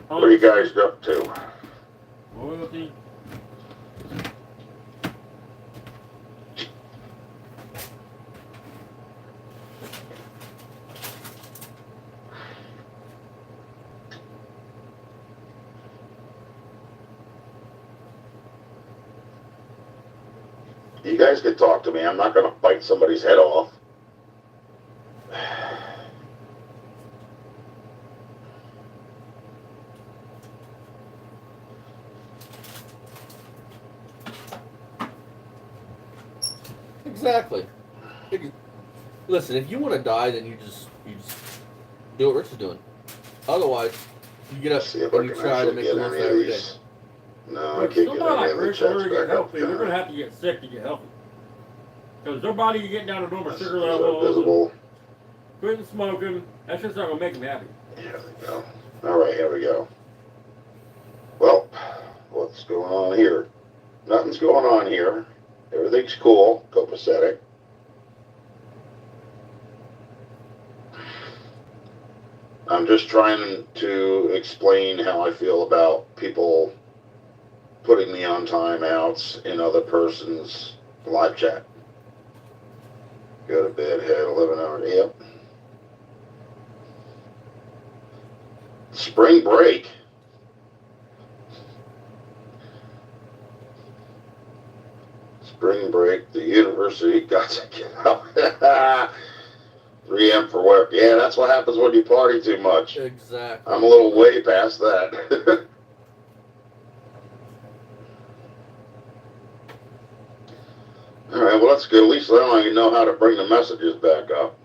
What are you guys up to? Loyalty. You guys can talk to me. I'm not going to bite somebody's head off. Exactly. Listen, if you want to die, then you just do what Rich is doing. Otherwise, you get up See if I and you can try to actually make get the most any of of every day. these. No, I But can't get somebody any like of the Rich, in order checks to get back up. healthy, they're going to have to get sick to get healthy. Because their body getting down to normal This sugar is levels, visible. quitting smoking, that's just not going to make them happy. Here we go. All right, here we go. Well, what's going on here? Nothing's going on here. Everything's cool, copacetic. I'm just trying to explain how I feel about people putting me on timeouts in other person's live chat. Go to bed, had 11 hours. Yep. Spring break. Spring break. The university got to get up. 3 a.m. for work. Yeah, that's what happens when you party too much. Exactly. I'm a little way past that. All right, well, that's good. At least now I know how to bring the messages back up.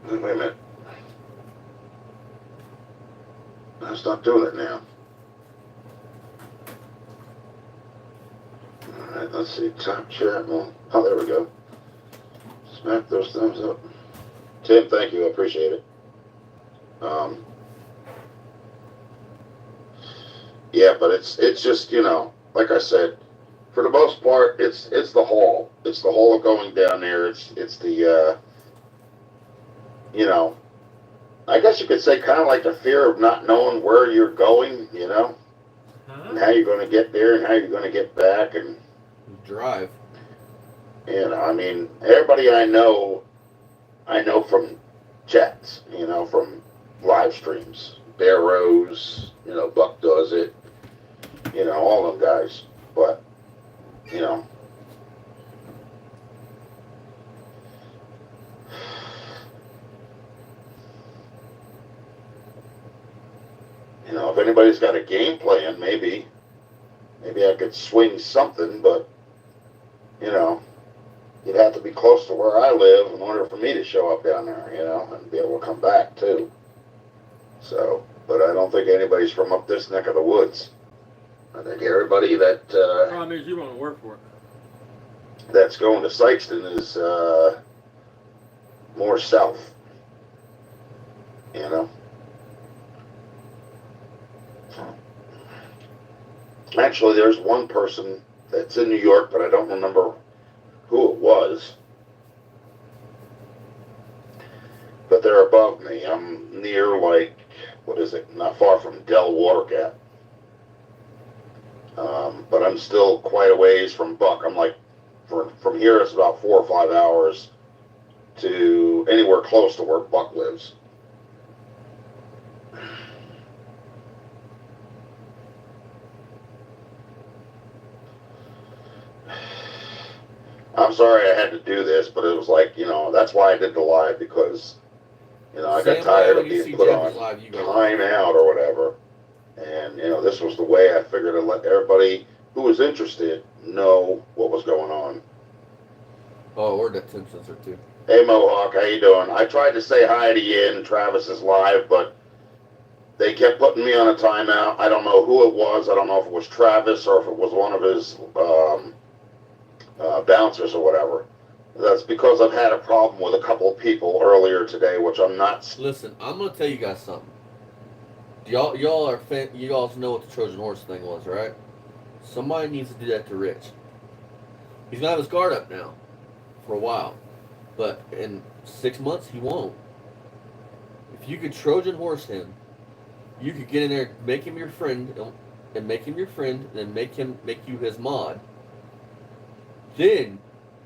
Wait a minute. That's not doing it now. All right, let's see. Top chat. Well, oh, there we go. Smack those thumbs up. Tim, thank you. I appreciate it. Yeah, but it's just, you know, like I said, for the most part, it's the haul. It's the haul of going down there. It's the you know, I guess you could say kind of like the fear of not knowing where you're going, you know, and how you're going to get there and how you're going to get back, and Drive. you know, I mean, everybody I know from chats, you know, from live streams. Bear Rose, you know, Buck does it, you know, all them guys. But, you know, if anybody's got a game plan, maybe I could swing something, but, you know, you'd have to be close to where I live in order for me to show up down there, you know, and be able to come back too. So, but I don't think anybody's from up this neck of the woods. I think everybody that Problem is, you want to work for it. that's going to Sykeston is more south, you know. Actually, there's one person that's in New York, but I don't remember who it was. But they're above me. I'm near, like, what is it? Not far from Del Water Gap. But I'm still quite a ways from Buck. I'm like, from here it's about 4 or 5 hours to anywhere close to where Buck lives. I'm sorry I had to do this, but it was like, you know, that's why I did the live, because, you know, I got tired of being put on timeout or whatever. And, you know, this was the way I figured to let everybody who was interested know what was going on. Oh, or that Tim sensor too. Hey, Mohawk, how you doing? I tried to say hi to you in Travis's live, but they kept putting me on a timeout. I don't know who it was. I don't know if it was Travis or if it was one of his bouncers or whatever. That's because I've had a problem with a couple of people earlier today, which I'm not. Listen, I'm gonna tell you guys something. You guys know what the Trojan horse thing was, right? Somebody needs to do that to Rich. He's gonna have his guard up now for a while, but in 6 months he won't. If you could Trojan horse him, you could get in there, make him your friend, and make him your friend, and make you his mod. Then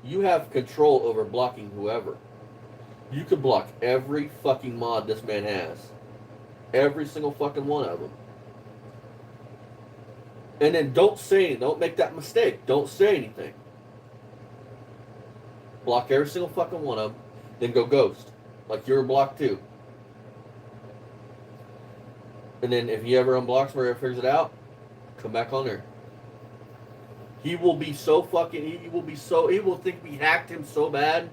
you have control over blocking whoever. You can block every fucking mod this man has. Every single fucking one of them. And then don't make that mistake. Don't say anything. Block every single fucking one of them. Then go ghost. Like you were blocked too. And then if he ever unblocks me or figures it out, come back on there. He will be so fucking. He will think we hacked him so bad.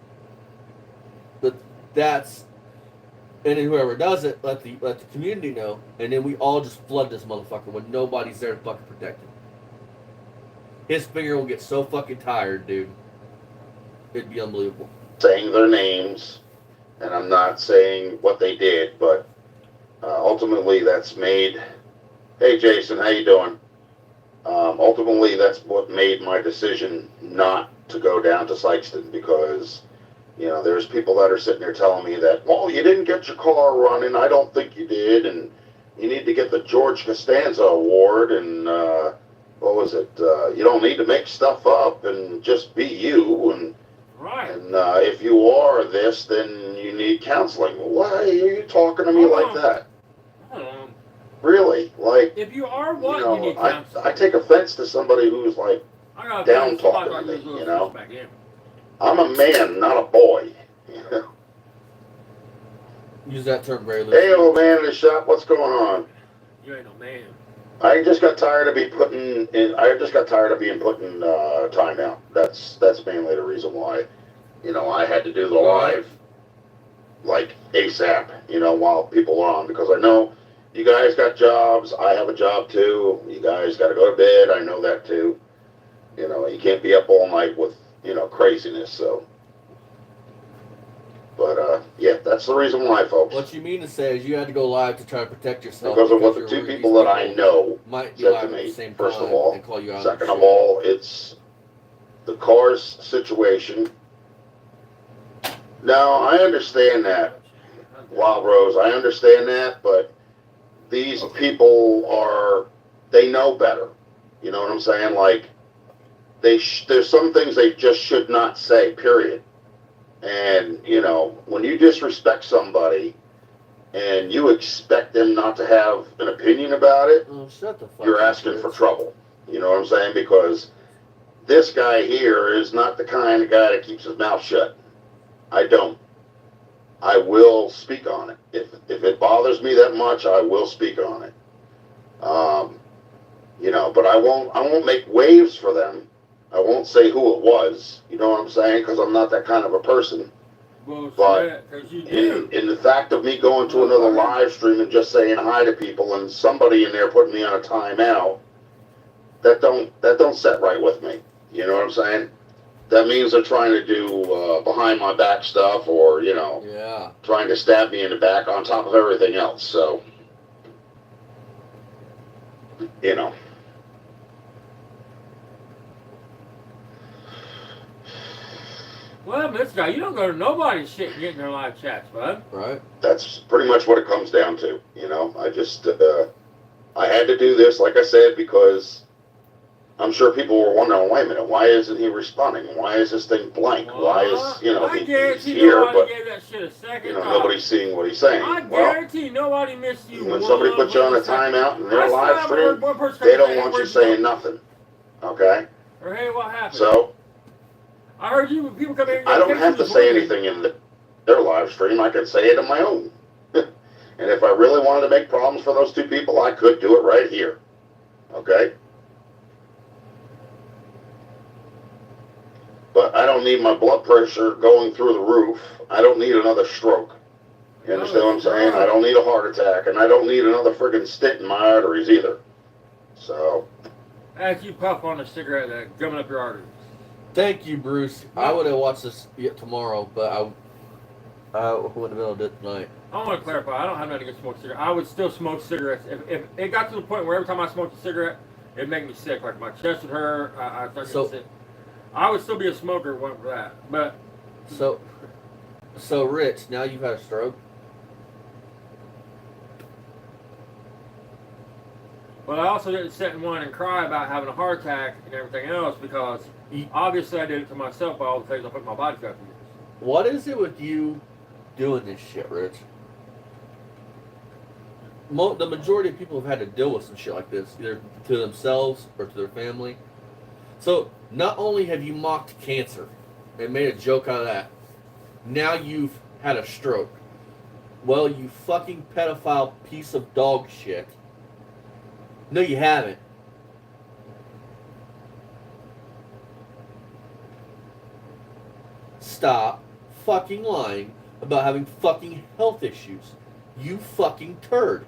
But that's. And then whoever does it, let the community know, and then we all just flood this motherfucker when nobody's there to fucking protect him. His finger will get so fucking tired, dude. It'd be unbelievable. Saying their names, and I'm not saying what they did, but ultimately that's made. Hey, Jason, how you doing? Ultimately, that's what made my decision not to go down to Sykeston, because there's people that are sitting there telling me that, well, you didn't get your car running. I don't think you did, and you need to get the George Costanza Award, and what was it? You don't need to make stuff up and just be you, and Right. And if you are this, then you need counseling. Why are you talking to me like that? Really? Like, if you are what, you need counseling. I take offense to somebody who's like down talking to me, I'm a man, not a boy. Use that term very loosely. Hey, old man in the shop, what's going on? You ain't no man. I just got tired of being put in timeout. That's mainly the reason why. I had to do the live like ASAP, while people are on, because I know you guys got jobs, I have a job too. You guys gotta go to bed, I know that too. You can't be up all night with, craziness, so. But yeah, that's the reason why, folks. What you mean to say is you had to go live to try to protect yourself. Because of what the two people that I know might be said live to at the me, same first time of all. and call you out. Second of all, it's the car's situation. Now, I understand that, Wild Rose, I understand that, but these people they know better. You know what I'm saying? Like, there's some things they just should not say, period. And, when you disrespect somebody and you expect them not to have an opinion about it, shut the fuck you're up, asking for trouble. You know what I'm saying? Because this guy here is not the kind of guy that keeps his mouth shut. I don't. I will speak on it. If it bothers me that much, I will speak on it. But I won't make waves for them. I won't say who it was. You know what I'm saying? Because I'm not that kind of a person. But in the fact of me going to another live stream and just saying hi to people and somebody in there putting me on a timeout, that don't set right with me. You know what I'm saying? That means they're trying to do behind my back stuff, or trying to stab me in the back on top of everything else. So, Well, this guy, you don't go to nobody's shit and get in their live chats, bud. Right. That's pretty much what it comes down to. I just I had to do this, like I said, because I'm sure people were wondering, wait a minute, why isn't he responding? Why is this thing blank? Why is, he's here, but, gave that shit a second nobody's seeing what he's saying. I guarantee nobody missed you. When somebody puts you on a timeout in their live stream, they don't want you saying nothing. Okay? Or, hey, what happened? So, I heard you, people come in. I don't have to say anything in their live stream. I can say it in my own. And if I really wanted to make problems for those two people, I could do it right here. Okay? But I don't need my blood pressure going through the roof. I don't need another stroke. You understand what I'm saying? I don't need a heart attack, and I don't need another friggin' stent in my arteries either. So. As you puff on a cigarette that's gumming up your arteries. Thank you, Bruce. I would have watched this tomorrow, but I wouldn't have been able to do it tonight. I want to clarify. I don't have nothing against smoking cigarettes. I would still smoke cigarettes. If it got to the point where every time I smoked a cigarette, it'd make me sick. Like my chest would hurt. I start getting sick. I would still be a smoker if it wasn't for that. But so Rich, now you've had a stroke. But I also didn't sit in one and cry about having a heart attack and everything else, because obviously I did it to myself by all the things I put in my body for years. What is it with you doing this shit, Rich? The majority of people have had to deal with some shit like this, either to themselves or to their family. So not only have you mocked cancer and made a joke out of that, now you've had a stroke. Well, you fucking pedophile piece of dog shit. No, you haven't. Stop fucking lying about having fucking health issues. You fucking turd.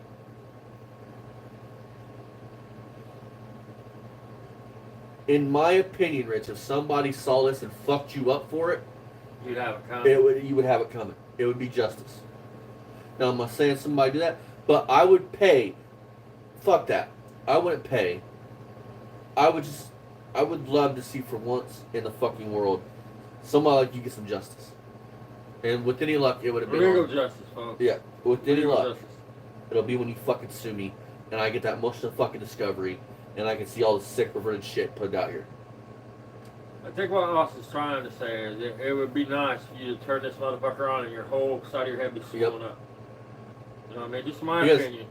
In my opinion, Rich, if somebody saw this and fucked you up for it, You'd have it coming. you would have it coming. It would be justice. Now, I'm not saying somebody do that, but I would pay. Fuck that. I wouldn't pay. I would love to see for once in the fucking world somebody like you get some justice. And with any luck, it would have been Legal on. justice, folks. Yeah, with any Legal luck, justice. it'll be when you fucking sue me, and I get that motion of fucking discovery, and I can see all the sick, perverted shit put out here. I think what Austin's trying to say is it would be nice if you to turn this motherfucker on and your whole side of your head be swollen up. You know what I mean? Just my Because opinion.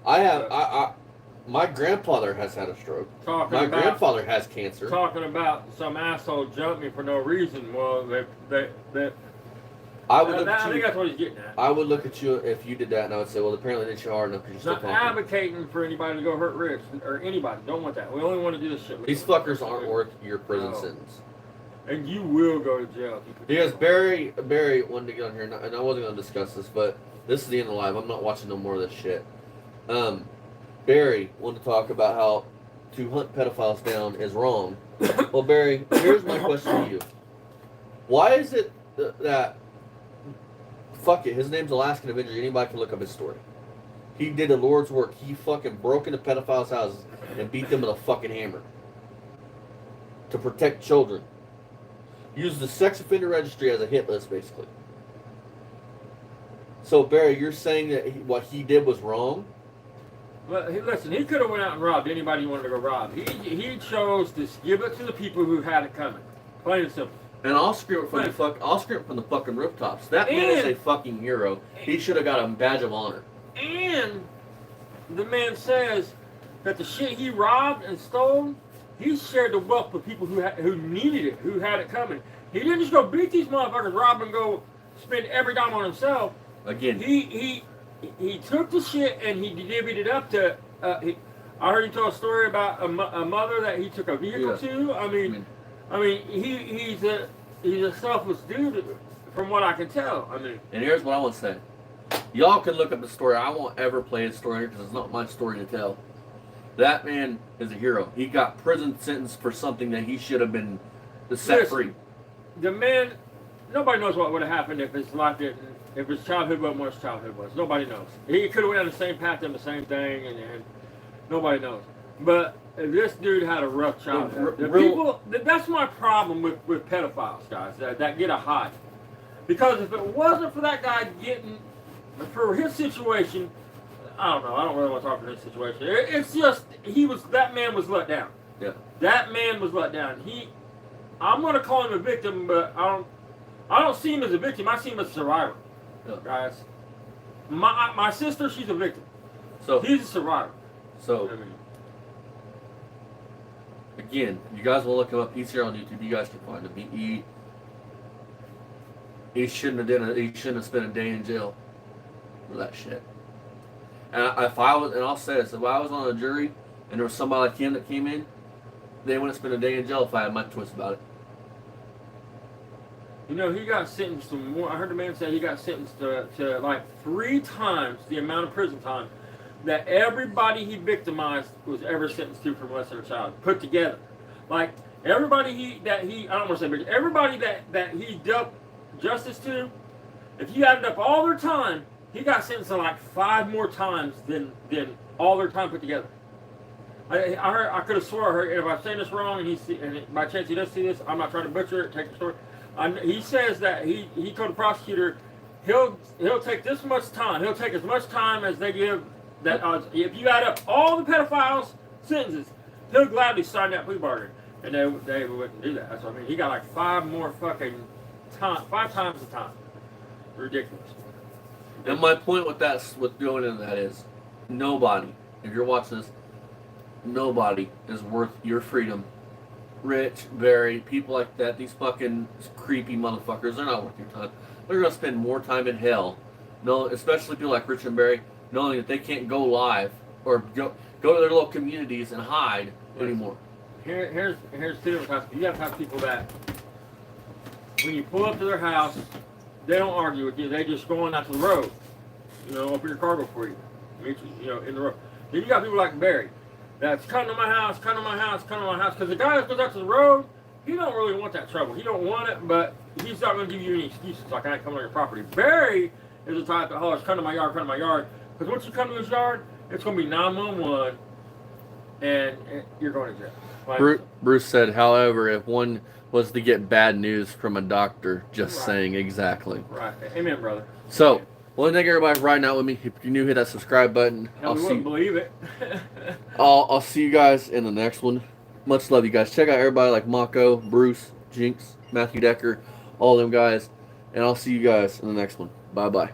my grandfather has had a stroke. Talking My about, grandfather has cancer. Talking about some asshole jumped me for no reason. Well, I would look I at think you. that's what he's getting at. I would look at you if you did that, and I would say, well, apparently it didn't hard enough because It's you're not still talking. advocating for anybody to go hurt Rich or anybody. Don't want that. We only want to do this shit. These fuckers aren't worth your prison No. sentence. And you will go to jail. If you put Because this on. Barry wanted to get on here, and I wasn't going to discuss this, but this is the end of live. I'm not watching no more of this shit. Barry wanted to talk about how to hunt pedophiles down is wrong. Well, Barry, here's my question to you. Why is it that, fuck it, his name's Alaskan Avenger, anybody can look up his story. He did the Lord's work. He fucking broke into pedophiles' houses and beat them with a fucking hammer. To protect children. Used the sex offender registry as a hit list, basically. So, Barry, you're saying that what he did was wrong? Well, listen, he could have went out and robbed anybody he wanted to go rob. He chose to give it to the people who had it coming. Plain and simple. And I'll scream it from the fucking rooftops. That man is a fucking hero. He should have got a badge of honor. And the man says that the shit he robbed and stole, he shared the wealth with people who needed it, who had it coming. He didn't just go beat these motherfuckers, rob and go spend every dime on himself. Again, He took the shit and he divvied it up to. I heard he told a story about a mother that he took a vehicle to. I mean, he's a selfless dude, from what I can tell. I mean, and here's what I want to say. Y'all can look up the story. I won't ever play his story because it's not my story to tell. That man is a hero. He got prison sentence for something that he should have been set free. The man, nobody knows what would have happened if his life didn't, if his childhood wasn't what his childhood was. Nobody knows. He could have went down the same path, done the same thing, and nobody knows. But this dude had a rough childhood. That's my problem with pedophiles, guys, that get a high. Because if it wasn't for that guy getting, for his situation, I don't know. I don't really want to talk about his situation. It's just that man was let down. Yeah. That man was let down. I'm going to call him a victim, but I don't see him as a victim. I see him as a survivor. Yeah. Guys, my sister, she's a victim. So He's a survivor. So again, you guys will look him up. He's here on YouTube. You guys can find him. He shouldn't have spent a day in jail for that shit. And I'll say this, if I was on a jury and there was somebody like him that came in, they wouldn't spend a day in jail if I had my twist about it. You know, he got sentenced to more. I heard the man say he got sentenced to like 3 times the amount of prison time that everybody he victimized was ever sentenced to for molesting a child, put together. Like everybody everybody that he dealt justice to, if you added up all their time, he got sentenced to like 5 more times than all their time put together. I could have swore I heard, if I'm saying this wrong and by chance he does see this, I'm not trying to butcher it, take the story. He says that he told the prosecutor he'll take this much time. He'll take as much time as they give. That if you add up all the pedophiles' sentences, he'll gladly sign that plea bargain. And they wouldn't do that. So I mean, he got like 5 more fucking time, 5 times the time. Ridiculous. And my point with going into that is, nobody, if you're watching this, nobody is worth your freedom. Rich, Barry, people like that, these fucking creepy motherfuckers, they're not worth your time. They're going to spend more time in hell No, especially people like Rich and Barry, knowing that they can't go live or go to their little communities and hide anymore. Here's two different types. You have to have people that when you pull up to their house, they don't argue with you. They just go on out to the road. Open your car door for you. Meet you, in the road. Then you got people like Barry that's come to my house, because the guy that goes out to the road, he don't really want that trouble. He don't want it, but he's not going to give you any excuses like I ain't coming on your property. Barry is the type that hollers, come to my yard, because once you come to his yard, it's going to be 911, and you're going to jail. Bruce said, however, if one was to get bad news from a doctor, just saying exactly. Right. Amen, brother. So, well, thank everybody for riding out with me. If you're new, hit that subscribe button. Hell, wouldn't believe it. I'll see you guys in the next one. Much love, you guys. Check out everybody like Mako, Bruce, Jinx, Matthew Decker, all them guys. And I'll see you guys in the next one. Bye-bye.